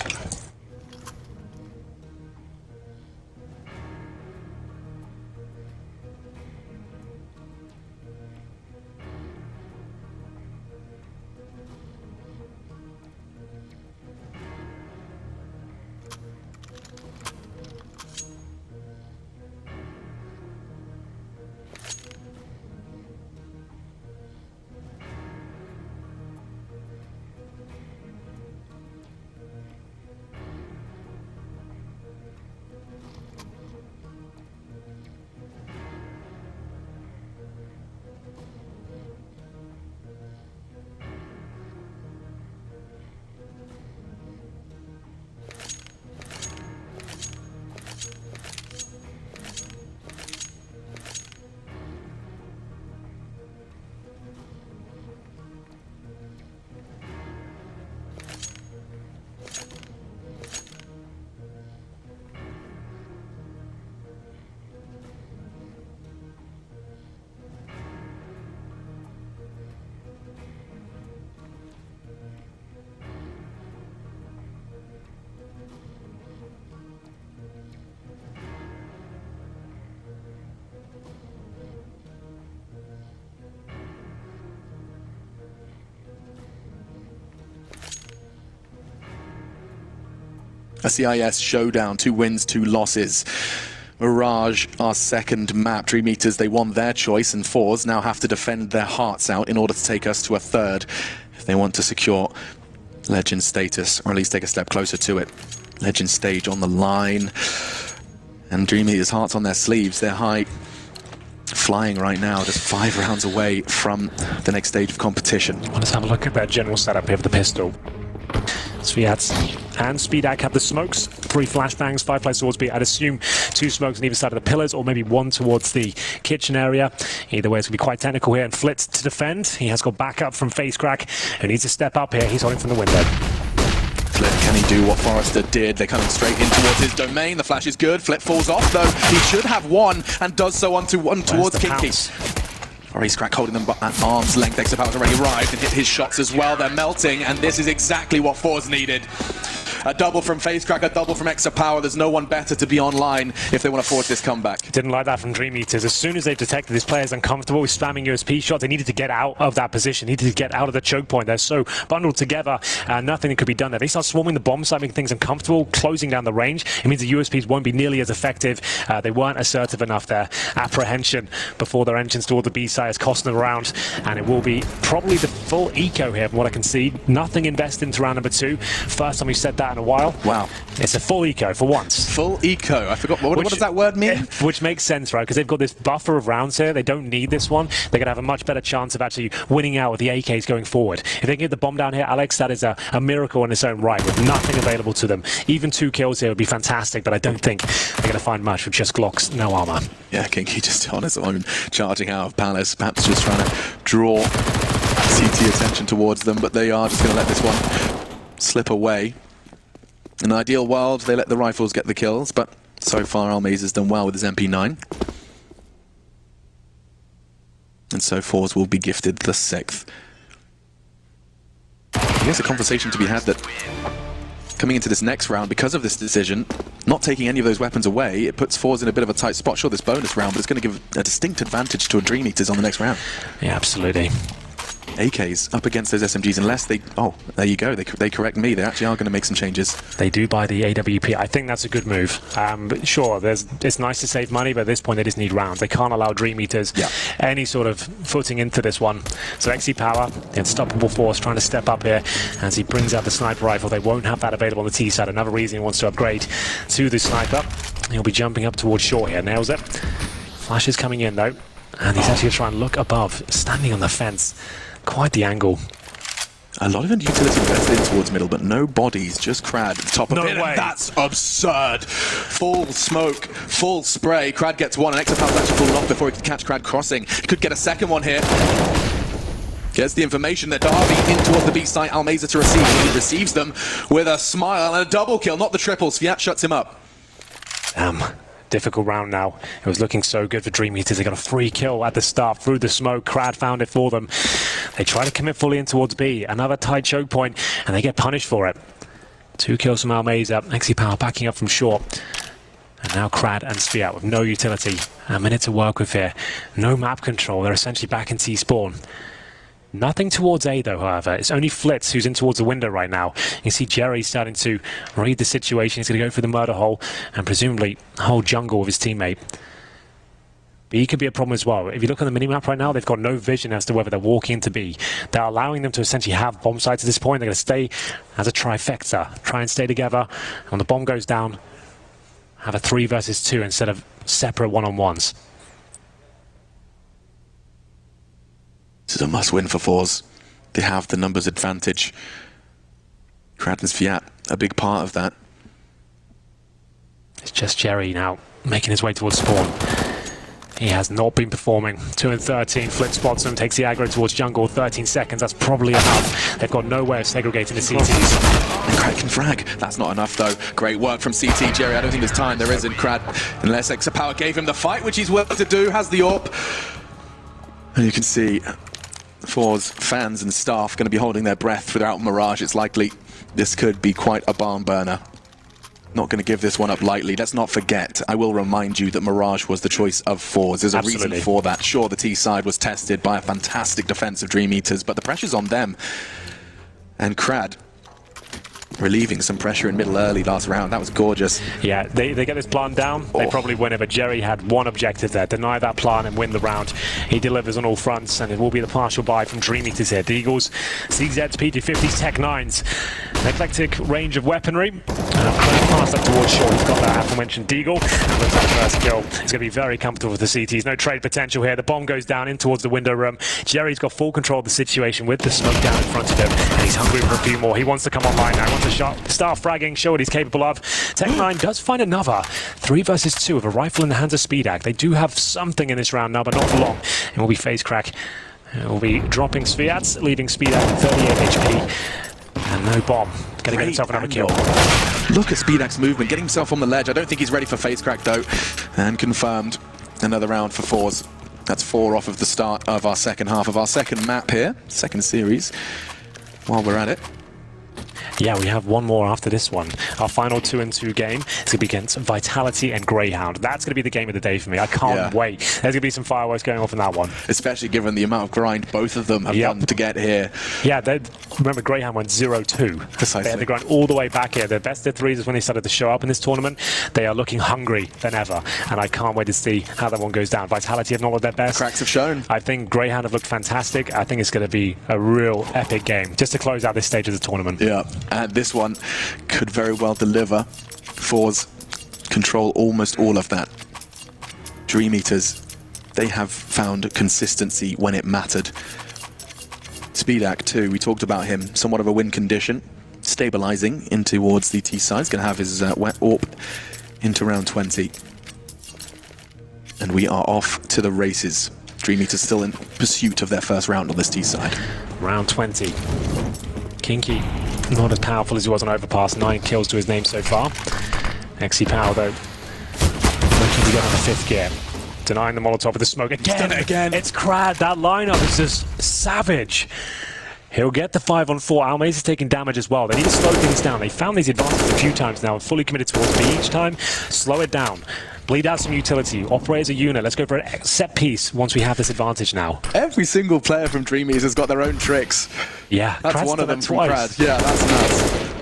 A CIS showdown, 2 wins, 2 losses. Mirage, our second map. DreamEaters, they won their choice, and forZe now have to defend their hearts out in order to take us to a third if they want to secure Legend status, or at least take a step closer to it. Legend stage on the line. And DreamEaters' hearts on their sleeves. They're high flying right now, just 5 rounds away from the next stage of competition. Let's have a look at their general setup here of the pistol. Sviat and Speedak have the smokes, 3 flashbangs, 5 fly swordspeed. I'd assume 2 smokes on either side of the pillars, or maybe 1 towards the kitchen area. Either way, it's going to be quite technical here. And Flitz to defend. He has got backup from FaceCrack, who needs to step up here. He's holding from the window. Flip, can he do what forZe did? They're coming straight in towards his domain. The flash is good. Flip falls off, though. He should have one, and does so onto one towards Kinky. FaceCrack holding them at arm's length. xapower's already arrived and hit his shots as well. They're melting, and this is exactly what forZe needed. A double from FaceCrack, a double from xapower. There's no one better to be online if they want to forge this comeback. Didn't like that from DreamEaters. As soon as they've detected this player's uncomfortable with spamming USP shots, they needed to get out of that position, needed to get out of the choke point. They're so bundled together, nothing could be done there. They start swarming the bomb site, making things uncomfortable, closing down the range. It means the USPs won't be nearly as effective. They weren't assertive enough there. Apprehension before their entrance toward the B side has cost them a round, and it will be probably the full eco here from what I can see. Nothing invested into round number 2. First time we've said that in a while. Wow. It's a full eco for once. Full eco. I forgot. What does that word mean? Which makes sense, right? Because they've got this buffer of rounds here. They don't need this one. They're going to have a much better chance of actually winning out with the AKs going forward. If they can get the bomb down here, Alex, that is a miracle in its own right, with nothing available to them. Even 2 kills here would be fantastic, but I don't think they're going to find much with just Glocks, no armor. Yeah, Kinky just on his own, charging out of Palace, perhaps just trying to draw CT attention towards them, but they are just going to let this one slip away. In an ideal world, they let the rifles get the kills, but so far Almaze has done well with his MP9. And so forZe will be gifted the 6th. I guess a conversation to be had that coming into this next round, because of this decision, not taking any of those weapons away, it puts forZe in a bit of a tight spot. Sure, this bonus round, but it's going to give a distinct advantage to a DreamEaters on the next round. Yeah, absolutely. AKs up against those SMGs, unless they... Oh, there you go. They correct me. They actually are going to make some changes. They do buy the AWP. I think that's a good move. But sure, it's nice to save money, but at this point they just need rounds. They can't allow DreamEaters any sort of footing into this one. So xapower, the unstoppable force, trying to step up here as he brings out the sniper rifle. They won't have that available on the T side. Another reason he wants to upgrade to the sniper. He'll be jumping up towards short here. Nails it. Flash is coming in, though. And he's actually going to try and look above, standing on the fence. Quite the angle. A lot of utility invested in towards middle, but no bodies, just Crad at the top of it. No way. That's absurd. Full smoke, full spray. Crad gets one, and xapower's actually fallen off before he could catch Crad crossing. He could get a second one here. Gets the information that Darby in towards the B site, Almaze to receive. He receives them with a smile and a double kill, not the triple. Sviat shuts him up. Difficult round now. It was looking so good for DreamEaters. They got a free kill at the start through the smoke. Crad found it for them. They try to commit fully in towards B. Another tight choke point, and they get punished for it. 2 kills from Almaze. xapower backing up from short. And now Crad and Sviat with no utility. A minute to work with here. No map control. They're essentially back in T-spawn. Nothing towards A, though, however. It's only Flitz who's in towards the window right now. You can see Jerry starting to read the situation. He's going to go for the murder hole and presumably hold jungle with his teammate. B could be a problem as well. If you look on the minimap right now, they've got no vision as to whether they're walking into B. They're allowing them to essentially have bomb sites at this point. They're going to stay as a trifecta. Try and stay together. And when the bomb goes down, have a 3 versus 2 instead of separate one-on-ones. This is a must-win for forZe. They have the numbers advantage. Crad and Sviat, a big part of that. It's just Jerry now making his way towards spawn. He has not been performing. 2 and 13. Flip spots him, takes the aggro towards jungle. 13 seconds. That's probably enough. They've got no way of segregating the CTs. And Crad can frag. That's not enough, though. Great work from CT Jerry. I don't think there's time. There isn't. Crad, unless xapower gave him the fight, which he's willing to do, has the AWP. And you can see forZe fans and staff going to be holding their breath throughout Mirage. It's likely this could be quite a barn burner. Not going to give this one up lightly. Let's not forget, I will remind you that Mirage was the choice of forZe. There's a reason for that. Sure, the T side was tested by a fantastic defense of DreamEaters, but the pressure's on them. And Crad relieving some pressure in middle early last round. That was gorgeous. Yeah, they get this plant down, they probably win it, but Jerry had one objective there, deny that plant and win the round. He delivers on all fronts, and it will be the partial buy from DreamEaters here. Deagles, CZs, PT50s, Tech 9s. An eclectic range of weaponry. Pass up towards Shaw, he's got that aforementioned Deagle, and looks like the first kill. He's going to be very comfortable with the CTs. No trade potential here. The bomb goes down in towards the window room. Jerry's got full control of the situation with the smoke down in front of him, and he's hungry for a few more. He wants to come online now. He wants to start fragging, show what he's capable of. Tech 9 does find another 3 versus 2 with a rifle in the hands of Speedak. They do have something in this round now, but not for long. It will be phase crack. It will be dropping Sviats, leaving Speedak with 38 HP. And no bomb. Gonna get himself another kill. Look at Speedak's movement, getting himself on the ledge. I don't think he's ready for phase crack though. And confirmed another round for forZe. That's 4 off of the start of our second half of our second map here, second series. While we're at it. Yeah, we have one more after this one. Our final 2-2 game is going to be against Vitality and Greyhound. That's going to be the game of the day for me. I can't wait. There's going to be some fireworks going off in that one. Especially given the amount of grind both of them have done to get here. Yeah, remember Greyhound went 0-2. Precisely. They had to grind all the way back here. Their best of 3s is when they started to show up in this tournament. They are looking hungry than ever, and I can't wait to see how that one goes down. Vitality have not looked their best. Cracks have shown. I think Greyhound have looked fantastic. I think it's going to be a real epic game just to close out this stage of the tournament. Yeah, and this one could very well deliver. forZe control almost all of that. DreamEaters, they have found consistency when it mattered. Speedak too, we talked about him, somewhat of a win condition, stabilizing in towards the T side. He's going to have his wet AWP into round 20. And we are off to the races. DreamEaters still in pursuit of their first round on this T side. Round 20. Kinky, not as powerful as he was on Overpass. 9 kills to his name so far. XC Power, though, looking to get on the 5th gear. Denying the Molotov with the smoke. Again. It's Crad. That lineup is just savage. He'll get the 5-on-4. Almaze is taking damage as well. They need to slow things down. They found these advantages a few times now. Fully committed towards B each time. Slow it down. Bleed out some utility. Operate as a unit. Let's go for a set piece once we have this advantage now. Every single player from DreamEaters has got their own tricks. Yeah, that's Krad's one of them from Crad. Yeah, that's nuts.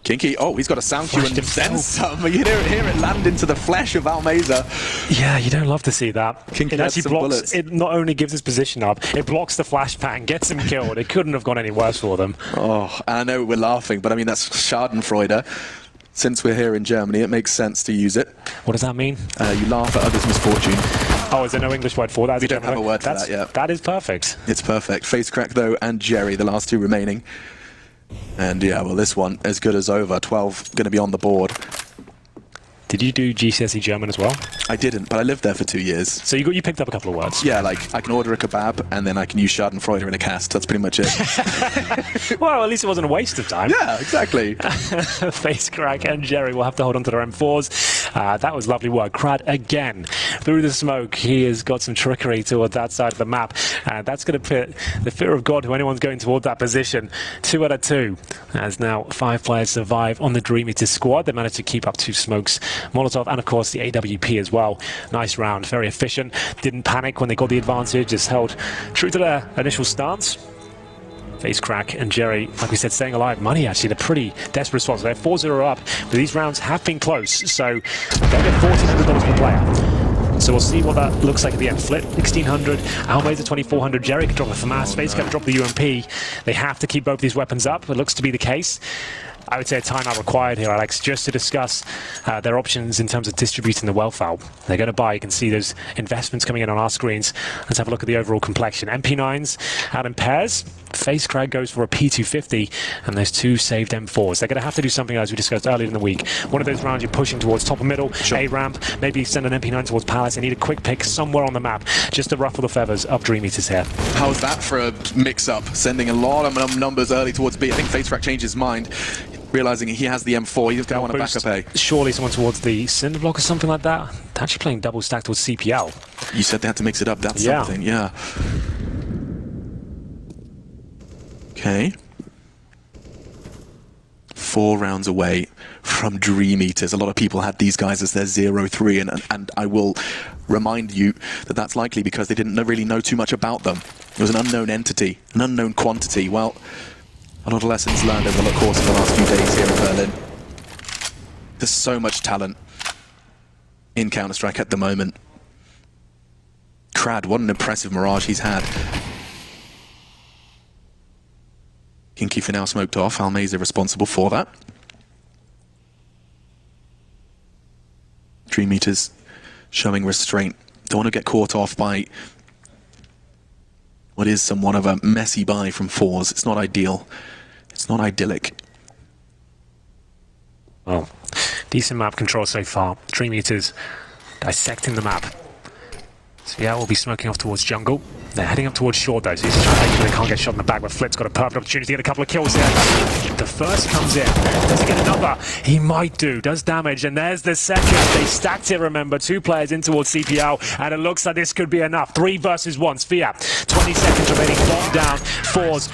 Kinky, oh, he's got a sound cue and then some. You hear it land into the flesh of Almeza. Yeah, you don't love to see that. Kinky it actually blocks. It not only gives his position up, it blocks the flashbang, gets him killed. It couldn't have gone any worse for them. Oh, and I know we're laughing, but I mean, that's Schadenfreude. Since we're here in Germany, it makes sense to use it. What does that mean? You laugh at others' misfortune. Oh, is there no English word for that? We don't have a word for that yet. That is perfect. It's perfect. Face Crack, though, and Jerry, the last 2 remaining. And yeah, well, this one, as good as over. 12 going to be on the board. Did you do GCSE German as well? I didn't, but I lived there for 2 years. So you picked up a couple of words? Yeah, like I can order a kebab and then I can use Schadenfreude in a cast. That's pretty much it. Well, at least it wasn't a waste of time. Yeah, exactly. Face Crack and Jerry will have to hold on to their M4s. That was lovely work. Crad again through the smoke. He has got some trickery toward that side of the map. That's going to put the fear of God to anyone's going toward that position. 2 out of 2. As now 5 players survive on the DreamEaters squad. They managed to keep up 2 smokes. Molotov and of course the AWP as well. Nice round, very efficient. Didn't panic when they got the advantage, just held true to their initial stance. Face Crack and Jerry, like we said, staying alive. Money actually, they're pretty desperate response. They're 4-0 up, but these rounds have been close, so they'll get $1,400 per player. So we'll see what that looks like at the end. Flip, 1,600. Almaze at 2,400. Jerry can drop the FAMAS. Face can drop the UMP. They have to keep both these weapons up. It looks to be the case. I would say a timeout required here, Alex, just to discuss their options in terms of distributing the wealth out. They're going to buy. You can see those investments coming in on our screens. Let's have a look at the overall complexion. MP9s out in pairs. Face Crack goes for a P250, and those 2 saved M4s. They're going to have to do something as we discussed earlier in the week. One of those rounds you're pushing towards top and middle, A ramp, maybe send an MP9 towards Palace. They need a quick pick somewhere on the map just to ruffle the feathers of DreamEaters here. How's that for a mix-up? Sending a lot of numbers early towards B. I think Face Crack changed his mind, realizing he has the M4. He's going to want to back up A. Surely someone towards the cinder block or something like that. They're actually playing double stack towards CPL. You said they had to mix it up. That's something, yeah. Okay. 4 rounds away from DreamEaters. A lot of people had these guys as their 0-3, and I will remind you that that's likely because they didn't really know too much about them. It was an unknown entity, an unknown quantity. Well, A lot of lessons learned over the course of the last few days here in Berlin. There's so much talent in Counter-Strike at the moment. Crad, what an impressive mirage he's had. Kinky for now smoked off. Almeza responsible for that. DreamEaters showing restraint. Don't want to get caught off by what is somewhat of a messy buy from forZe. It's not ideal. It's not idyllic. Well, decent map control so far. DreamEaters dissecting the map. So yeah, we'll be smoking off towards jungle. They're heading up towards short though, so he's trying to make sure they can't get shot in the back, but Flip's got a perfect opportunity to get a couple of kills here. The first comes in. Does he get another? He might do. Does damage, and there's the second. They stacked it, remember. 2 players in towards CPL, and it looks like this could be enough. 3 versus 1. Sphere. 20 seconds remaining. Locked down. forZe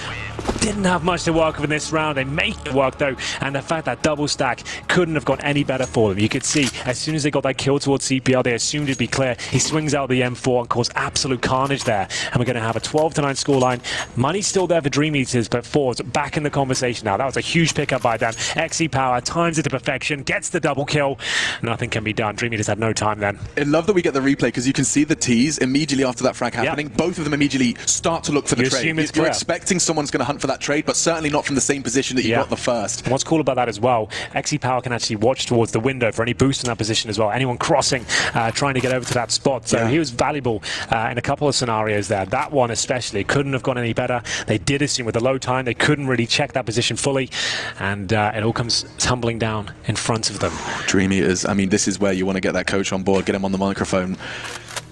didn't have much to work with in this round. They make it work though, and the fact that double stack couldn't have gone any better for them. You could see as soon as they got that kill towards CPL, they assumed it'd be clear. He swings out the M4 and caused absolute carnage there, and we're going to have a 12-9 scoreline. Money's still there for DreamEaters, but forZe back in the conversation now. That was a huge pickup by them. XE Power times it to perfection, gets the double kill. Nothing can be done. DreamEaters had no time then. I love that we get the replay because you can see the tease immediately after that frag happening. Yep. Both of them immediately start to look for the trade. You're expecting someone's going to hunt for that trade, but certainly not from the same position that you got the first. And what's cool about that as well, XE Power can actually watch towards the window for any boost in that position as well. Anyone crossing, trying to get over to that spot. So he was valuable in a couple of scenarios there. That one especially couldn't have gone any better. They did assume with the low time, they couldn't really check that position fully, and it all comes tumbling down in front of them. DreamEaters, I mean, this is where you want to get that coach on board, get him on the microphone.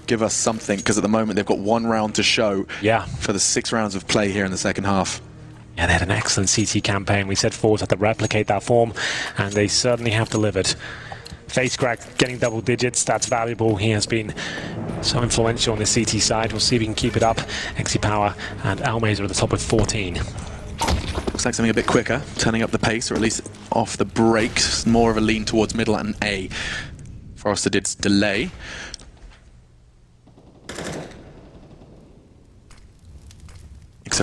Give us something, because at the moment they've got 1 round to show for the 6 rounds of play here in the second half. Yeah, they had an excellent CT campaign. We said forZe had to replicate that form, and they certainly have delivered. FaceCrack getting double digits, that's valuable. He has been so influential on the CT side. We'll see if we can keep it up. XE Power and Almeza are at the top with 14. Looks like something a bit quicker, turning up the pace, or at least off the brakes. More of a lean towards middle and A. forZe did delay.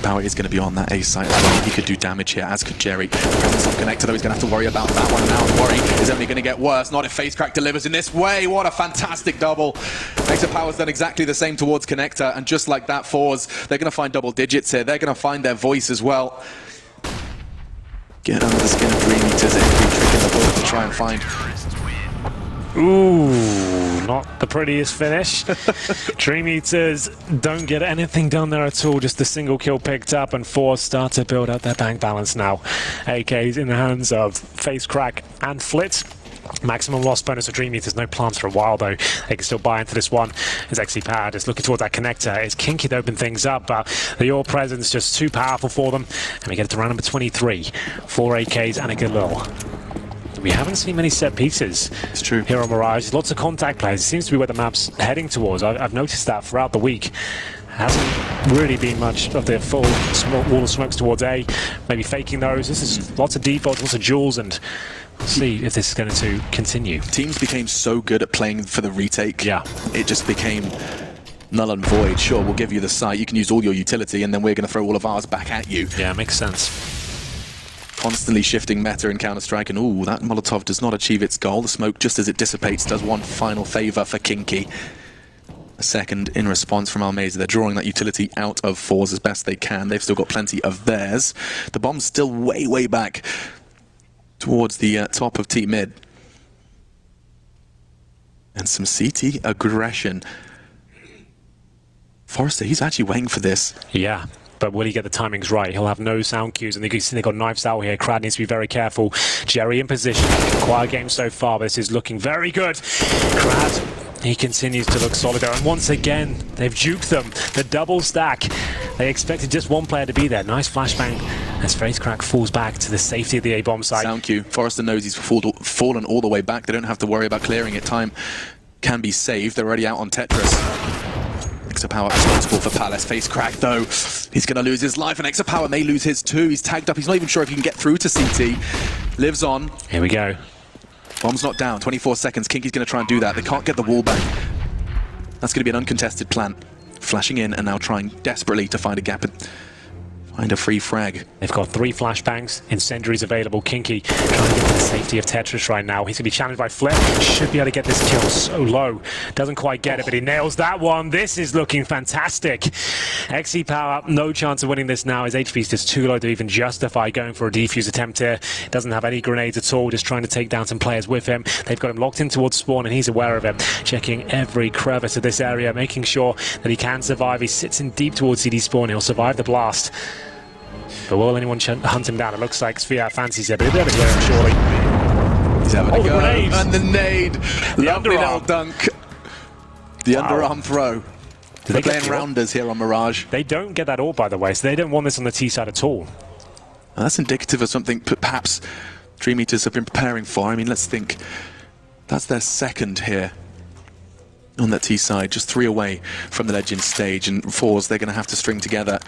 Power is going to be on that A site as well. He could do damage here, as could Jerry. Presence of connector, though, he's going to have to worry about that one now. The worry is only going to get worse. Not if FaceCrack delivers in this way. What a fantastic double. Power's done exactly the same towards connector, and just like that, forZe, they're going to find double digits here. They're going to find their voice as well. Get under the skin of DreamEaters, every trick in the book to try and find. Ooh, not the prettiest finish. DreamEaters don't get anything done there at all, just a single kill picked up, and forZe start to build up their bank balance now. AKs in the hands of FaceCrack and Flit. Maximum loss bonus for DreamEaters, no plans for a while though. They can still buy into this one. As XE Power is looking towards that connector. It's Kinky to open things up, but the All presence just too powerful for them. And we get it to round number 23. 4 AKs and a good little. We haven't seen many set pieces. It's true. Here on Mirage, lots of contact players. It seems to be where the map's heading towards. I've noticed that throughout the week. Hasn't really been much of the full wall of smokes towards A. Maybe faking those. This is lots of defaults, lots of duels, and we'll see if this is going to continue. Teams became so good at playing for the retake. Yeah. It just became null and void. Sure, we'll give you the site. You can use all your utility, and then we're going to throw all of ours back at you. Yeah, makes sense. Constantly shifting meta in Counter-Strike, and ooh, that Molotov does not achieve its goal. The smoke, just as it dissipates, does one final favor for Kinky. A second in response from Almeza. They're drawing that utility out of forZe as best they can. They've still got plenty of theirs. The bomb's still way, way back towards the top of T mid. And some CT aggression. forZe, he's actually waiting for this. Yeah. But will he get the timings right? He'll have no sound cues, and you can see they've got knives out here. Crad needs to be very careful. Jerry in position. Quiet game so far, but this is looking very good. Crad, he continues to look solid there, and once again, they've juked them. The double stack. They expected just one player to be there. Nice flashbang as FaceCrack falls back to the safety of the A-bomb site. Sound cue. forZe knows he's fallen all the way back. They don't have to worry about clearing it. Time can be saved. They're already out on Tetris. XE Power responsible for Palace. FaceCrack though, he's going to lose his life, and XE Power may lose his too. He's tagged up. He's not even sure if he can get through to CT. Lives on. Here we go. Bomb's not down. 24 seconds. Kinky's going to try and do that. They can't get the wall back. That's going to be an uncontested plant. Flashing in and now trying desperately to find a gap Find a free frag. They've got 3 flashbangs, incendiaries available. Kinky trying to get to the safety of Tetris right now. He's going to be challenged by Flip. Should be able to get this kill so low. Doesn't quite get it, but he nails that one. This is looking fantastic. XE Power, no chance of winning this now. His HP is just too low to even justify going for a defuse attempt here. Doesn't have any grenades at all, just trying to take down some players with him. They've got him locked in towards spawn, and he's aware of it. Checking every crevice of this area, making sure that he can survive. He sits in deep towards CD spawn. He'll survive the blast. But will anyone hunt him down? It looks like Sphere fancies it, but he'll be able to hear him surely. He's having a go. Grenade. And the nade. The Lovely underarm. little dunk. The underarm throw. They're playing rounders here on Mirage. They don't get that ult, by the way, so they don't want this on the T side at all. Well, that's indicative of something perhaps DreamEaters have been preparing for. I mean, let's think. That's their second here on that T side, just 3 away from the Legends stage, and forZe, they're going to have to string together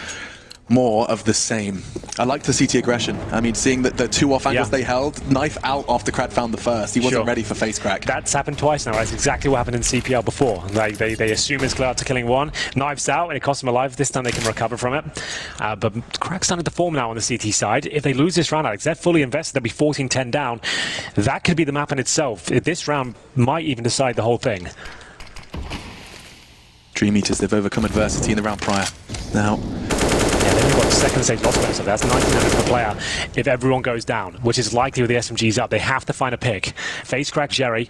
more of the same. I like the CT aggression. I mean, seeing that the 2 off angles they held, knife out after Crad found the first. He wasn't ready for face crack. That's happened twice now. That's exactly what happened in CPL before. They assume it's clear out to killing 1, knives out, and it costs them a life. This time they can recover from it. But Crack's starting to form now on the CT side. If they lose this round, Alex, they're fully invested. They'll be 14-10 down. That could be the map in itself. This round might even decide the whole thing. DreamEaters, they've overcome adversity in the round prior. Now, then we've got the second stage loss bonus, so that's 1900 per player if everyone goes down, which is likely with the SMGs up. They have to find a pick. Face crack Jerry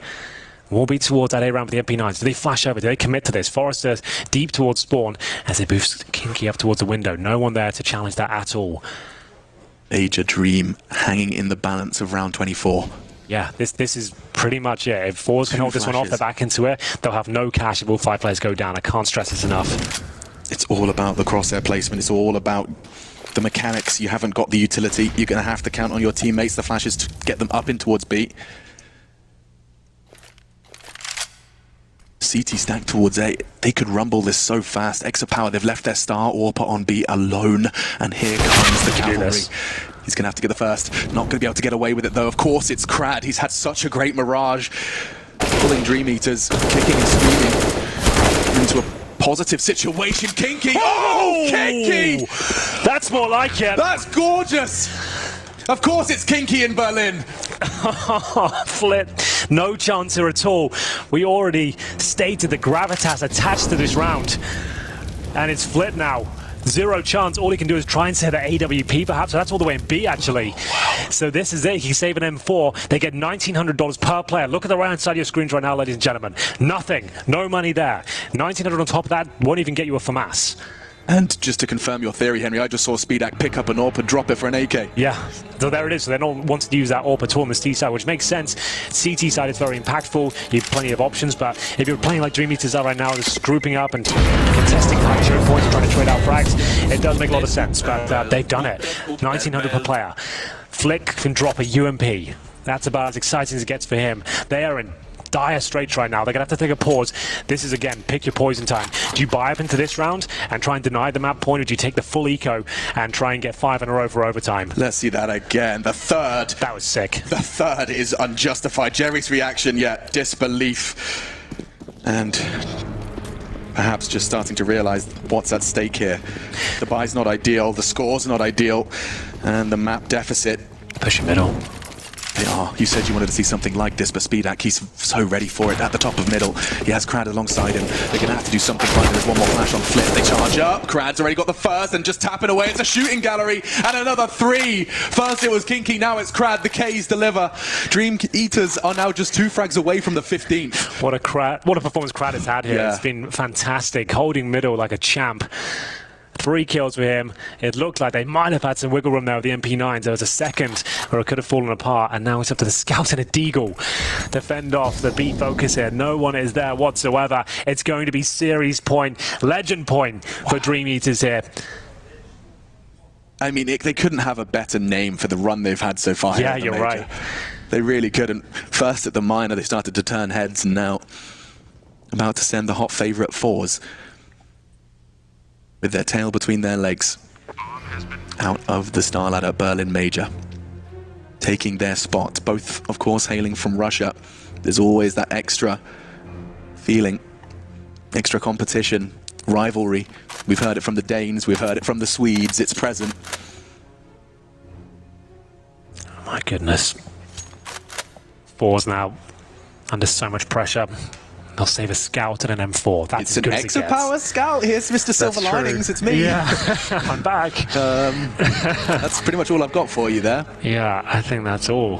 will be towards that A round with the MP9s. Do they flash over? Do they commit to this? forZe deep towards spawn as they boost Kinky up towards the window. No one there to challenge that at all. Major Dream hanging in the balance of round 24. Yeah, this is pretty much it. If forZe can hold this one off, they're back into it. They'll have no cash if all 5 players go down. I can't stress this enough. It's all about the crosshair placement. It's all about the mechanics. You haven't got the utility. You're going to have to count on your teammates, the flashes, to get them up in towards B. CT stacked towards A. They could rumble this so fast. Extra power, they've left their star AWPer on B alone. And here comes the cavalry. He's going to have to get the first. Not going to be able to get away with it, though. Of course, it's Crad. He's had such a great Mirage. Pulling DreamEaters, kicking and screaming into a positive situation. Kinky! Oh, Kinky! That's more like it. That's gorgeous! Of course it's Kinky in Berlin. Flip. No chance here at all. We already stated the gravitas attached to this round. And it's Flip now. 0 chance. All he can do is try and set an AWP perhaps. So that's all the way in B actually. Wow. So this is it. He's saving M4. They get $1,900 per player. Look at the right side of your screens right now, ladies and gentlemen. Nothing. No money there. $1,900 on top of that won't even get you a FAMAS. And just to confirm your theory, Henry, I just saw Speedak pick up an AWP and drop it for an AK. Yeah, so there it is. So they don't want to use that AWP at all on the C side, which makes sense. CT side is very impactful. You have plenty of options, but if you're playing like DreamEaters are right now, just grouping up and contesting high short points, trying to trade out frags, it does make a lot of sense. But they've done it. 1,900 per player. Flick can drop a UMP. That's about as exciting as it gets for him. They are in dire straits right now. They're going to have to take a pause. This is, again, pick your poison time. Do you buy up into this round and try and deny the map point, or do you take the full eco and try and get 5 in a row for overtime? Let's see that again. The third. That was sick. The third is unjustified. Jerry's reaction, disbelief. And perhaps just starting to realize what's at stake here. The buy's not ideal, the score's not ideal, and the map deficit. Pushing middle. They are. You said you wanted to see something like this, but Speedak, he's so ready for it at the top of middle. He has Crad alongside him. They're going to have to do something right. There's one more flash on Flip. They charge up. Crad's already got the first and just tapping away. It's a shooting gallery and another 3. First it was Kinky, now it's Crad. The K's deliver. DreamEaters are now just 2 frags away from the 15th. What a performance Crad has had here. Yeah. It's been fantastic. Holding middle like a champ. 3 kills for him. It looked like they might have had some wiggle room there with the MP9s. There was a second where it could have fallen apart, and now it's up to the Scout and a Deagle to fend off the B focus here. No one is there whatsoever. It's going to be series point, legend point for DreamEaters here. I mean, they couldn't have a better name for the run they've had so far. Yeah, you're right. They really couldn't. First at the minor, they started to turn heads, and now about to send the hot favorite forZe with their tail between their legs out of the Starladder Berlin Major, taking their spot. Both, of course, hailing from Russia. There's always that extra feeling, extra competition, rivalry. We've heard it from the Danes, we've heard it from the Swedes. It's present. My goodness. forZe now under so much pressure. They'll save a scout and an M4. That's It's as good an as it extra gets. power scout. Here's Mr. Silver That's true. Linings. It's me. Yeah, I'm back. That's pretty much all I've got for you there. Yeah, I think that's all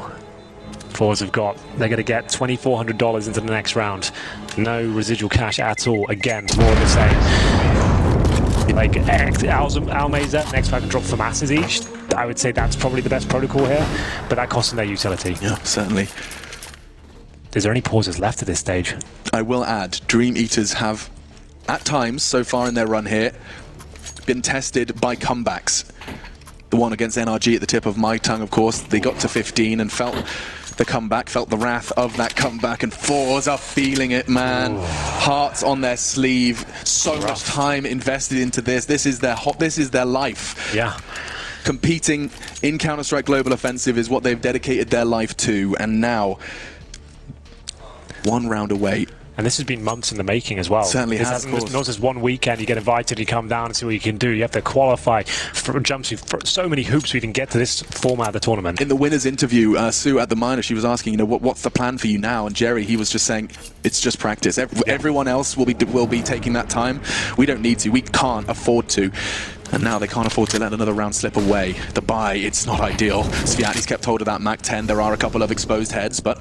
forZe have got. They're going to get $2,400 into the next round. No residual cash at all. Again, more of the same. Like Almeza, next pack can drop for masses each. I would say that's probably the best protocol here, but that costs them their utility. Yeah, certainly. Is there any pauses left at this stage? I will add, DreamEaters have, at times so far in their run here, been tested by comebacks. The one against NRG at the tip of my tongue, of course, they got to 15 and felt the comeback, felt the wrath of that comeback, and forZe are feeling it, man. Ooh. Hearts on their sleeve, so much time invested into this. This is their life. Yeah. Competing in Counter-Strike Global Offensive is what they've dedicated their life to, and now, one round away. And this has been months in the making as well. Certainly has, of course. Not just one weekend, you get invited, you come down and see what you can do. You have to qualify for jumps through so many hoops to even get to this format of the tournament. In the winner's interview, Sue at the minor, she was asking, what's the plan for you now? And Jerry, he was just saying, it's just practice. Everyone else will be taking that time. We don't need to. We can't afford to. And now they can't afford to let another round slip away. The bye, it's not ideal. Sviatny's kept hold of that Mac 10. There are a couple of exposed heads, but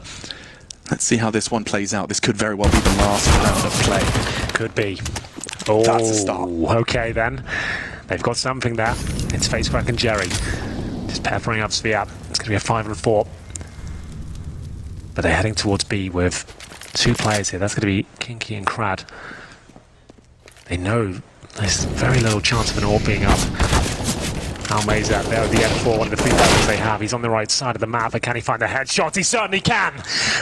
let's see how this one plays out. This could very well be the last round of play. Could be. Oh, that's a start. Okay then. They've got something there. It's FaceCrack and Jerry. Just peppering up Sviat. It's going to be a 5 and 4. But they're heading towards B with 2 players here. That's going to be Kinky and Crad. They know there's very little chance of an AWP being up. Almeza there with the M4, one of the 3 weapons they have. He's on the right side of the map, but can he find a headshot? He certainly can!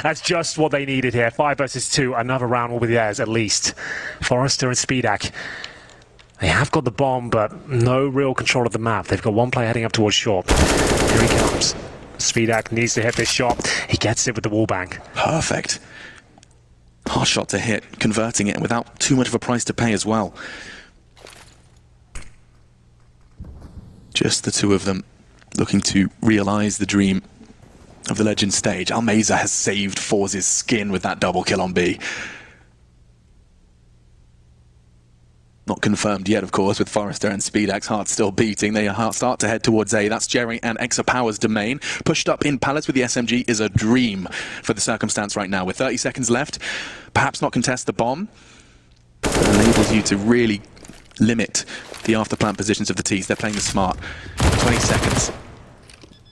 That's just what they needed here. 5 versus 2, another round will be theirs at least. forZe and Speedak. They have got the bomb, but no real control of the map. They've got one player heading up towards short. Here he comes. Speedak needs to hit this shot. He gets it with the wallbang. Perfect. Hard shot to hit, converting it without too much of a price to pay as well. Just the two of them looking to realize the dream of the Legend stage. Almeza has saved forZe's skin with that double kill on B. Not confirmed yet, of course, with forZe and Speedak's hearts still beating. They start to head towards A. That's Jerry and Exapower's domain. Pushed up in pallets with the SMG is a dream for the circumstance right now. With 30 seconds left, perhaps not contest the bomb. It enables you to really limit the after-plant positions of the T's. They're playing the smart. 20 seconds.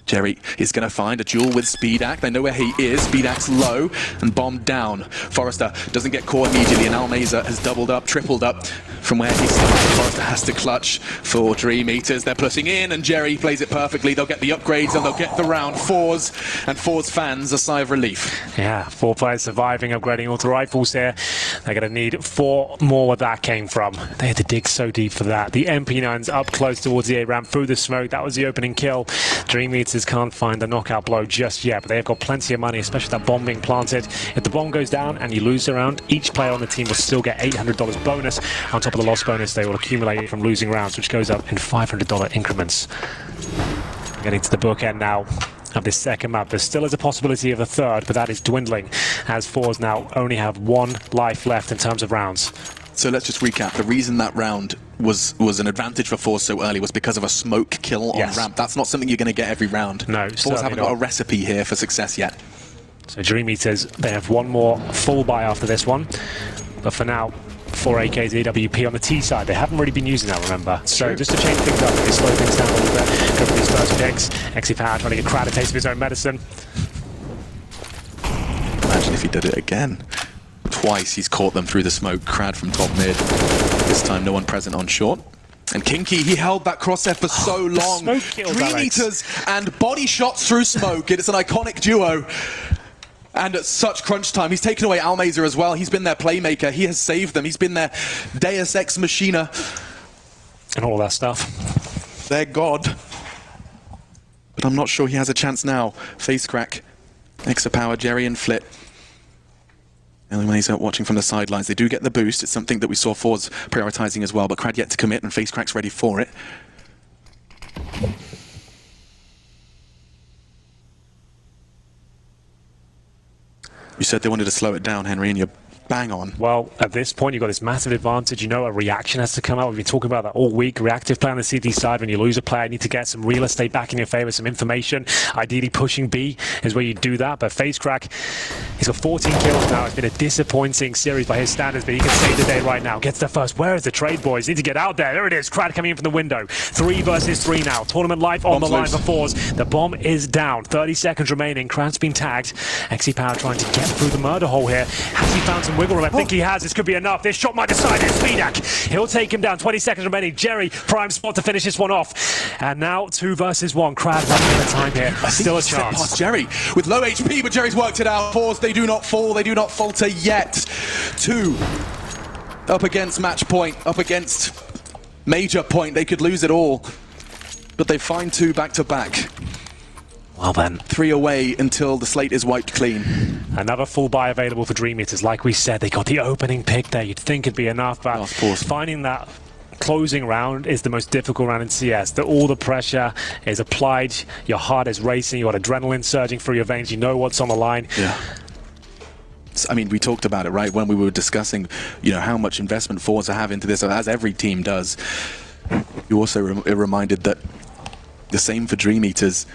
Jerry is going to find a duel with Speedak. They know where he is. Speedak's low and bombed down. forZe doesn't get caught immediately, and Almeza has doubled up, tripled up from where he started. forZe has to clutch for DreamEaters. They're putting in, and Jerry plays it perfectly. They'll get the upgrades, and they'll get the round. forZe and forZe fans a sigh of relief. Yeah, 4 players surviving, upgrading auto rifles here. They're going to need 4 more where that came from. They had to dig so deep for that. The MP9's up close towards the A ramp through the smoke. That was the opening kill. DreamEaters can't find the knockout blow just yet, but they've got plenty of money, especially that bomb being planted. If the bomb goes down and you lose the round, each player on the team will still get $800 bonus. On top of the loss bonus, they will accumulate from losing rounds, which goes up in $500 increments. We're getting to the bookend now of this second map. There still is a possibility of a third, but that is dwindling, as forZe now only have 1 life left in terms of rounds. So let's just recap. The reason that round was an advantage for forZe so early was because of a smoke kill on ramp. That's not something you're going to get every round. No, forZe haven't got a recipe here for success yet. So DreamEaters, they have 1 more full buy after this one. But for now, 4 AKs AWP on the T side. They haven't really been using that, remember. So just to change things up, they slow things down a little bit. Go for these first picks. Exapower trying to get Crad a taste of his own medicine. Imagine if he did it again. Twice he's caught them through the smoke. Crad from top mid. This time no one present on short. And Kinky, he held that crosshair for so long. DreamEaters and body shots through smoke. It's an iconic duo. And at such crunch time, he's taken away Almeza as well. He's been their playmaker. He has saved them. He's been their Deus Ex Machina. And all that stuff. Their god. But I'm not sure he has a chance now. FaceCrack, Exapower, Jerry and Flit. Almeza watching from the sidelines. They do get the boost. It's something that we saw forZe prioritizing as well, but Crad yet to commit, and FaceCrack's ready for it. You said they wanted to slow it down, Henry, and you're bang on. Well, at this point, you've got this massive advantage. You know a reaction has to come out. We've been talking about that all week. Reactive play on the CT side. When you lose a player, you need to get some real estate back in your favor, some information. Ideally, pushing B is where you do that. But FaZe, he's got 14 kills now. It's been a disappointing series by his standards, but he can save the day right now. Gets the first. Where is the trade, boys? Need to get out there. There it is. Crad coming in from the window. 3 versus 3 now. Tournament life on the line for forZe. The bomb is down. 30 seconds remaining. Crad's been tagged. XE Power trying to get through the murder hole here. Has he found some wiggle room? I think he has. This could be enough. This shot might decide it. speedak, he'll take him down. 20 seconds remaining. Jerry, prime spot to finish this one off. And now 2 versus 1. Crad running out of time here. Still a chance. Past Jerry with low HP, but Jerry's worked it out. forZe, they do not fall. They do not falter yet. 2 up against match point, up against major point. They could lose it all, but they find 2 back to back. Well then. 3 away until the slate is wiped clean. Another full buy available for DreamEaters. Like we said, they got the opening pick there. You'd think it'd be enough, but finding that closing round is the most difficult round in CS. All the pressure is applied, your heart is racing, you got adrenaline surging through your veins, you know what's on the line. Yeah. I mean, we talked about it, right, when we were discussing, you know, how much investment forZe have into this, as every team does. You also reminded that the same for DreamEaters.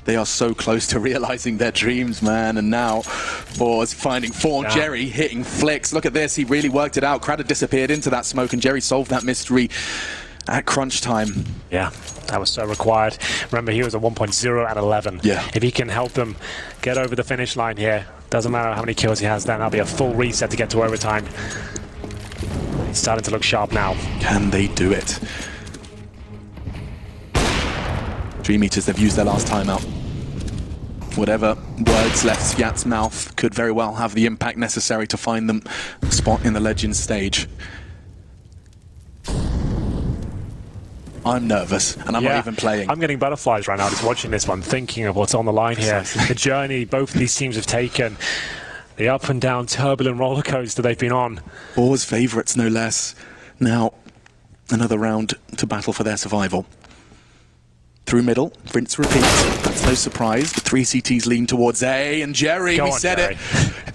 They are so close to realizing their dreams, man. And now forZe finding form. Yeah. Jerry hitting flicks. Look at this. He really worked it out. Crad had disappeared into that smoke, and Jerry solved that mystery at crunch time. Yeah, that was so required. Remember, he was a 1.0 at 11. Yeah. If he can help them get over the finish line here, doesn't matter how many kills he has, then that'll be a full reset to get to overtime. He's starting to look sharp now. Can they do it? DreamEaters, they've used their last timeout. Whatever words left Sviat's mouth could very well have the impact necessary to find them a spot in the Legends stage. I'm nervous, and I'm not even playing. I'm getting butterflies right now just watching this one, thinking of what's on the line here. The journey both of these teams have taken, the up and down turbulent roller coaster they've been on. forZe favourites, no less. Now, another round to battle for their survival. Through middle, rinse, repeat. That's no surprise. The 3 CTs lean towards A, and Jerry, we said it.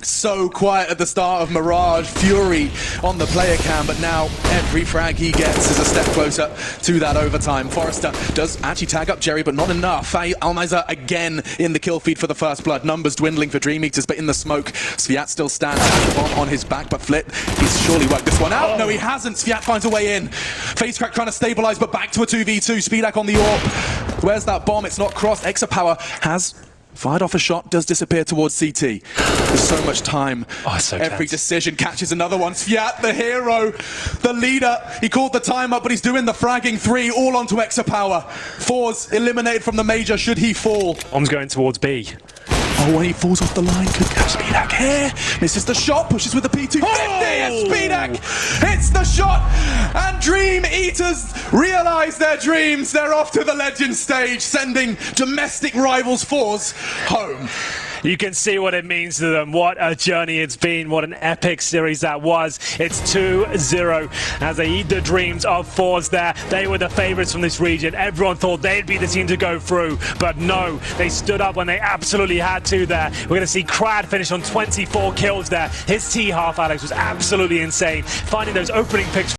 So quiet at the start of Mirage, Fury on the player cam, but now every frag he gets is a step closer to that overtime. forZe does actually tag up Jerry, but not enough. Almiza again in the kill feed for the first blood. Numbers dwindling for DreamEaters, but in the smoke, Sviat still stands on his back, but Flit, he's surely worked this one out. No, he hasn't. Sviat finds a way in. FaZe trying to stabilize, but back to a 2v2. speedak on the AWP. Where's that bomb? It's not crossed. XE Power has fired off a shot, does disappear towards CT. There's so much time. So every decision catches another one. Sviat, the hero, the leader. He called the time up, but he's doing the fragging 3 all onto XE Power. forZe eliminated from the major should he fall. Bomb's going towards B. Oh, when he falls off the line, could catch speedak here. Misses the shot, pushes with the P250, and speedak hits the shot. And DreamEaters realize their dreams. They're off to the Legends stage, sending domestic rivals forZe home. You can see what it means to them. What a journey it's been. What an epic series that was. It's 2-0 as they eat the dreams of forZe there. They were the favorites from this region. Everyone thought they'd be the team to go through, but no, they stood up when they absolutely had to there. We're going to see Crad finish on 24 kills there. His T half, Alex, was absolutely insane. Finding those opening picks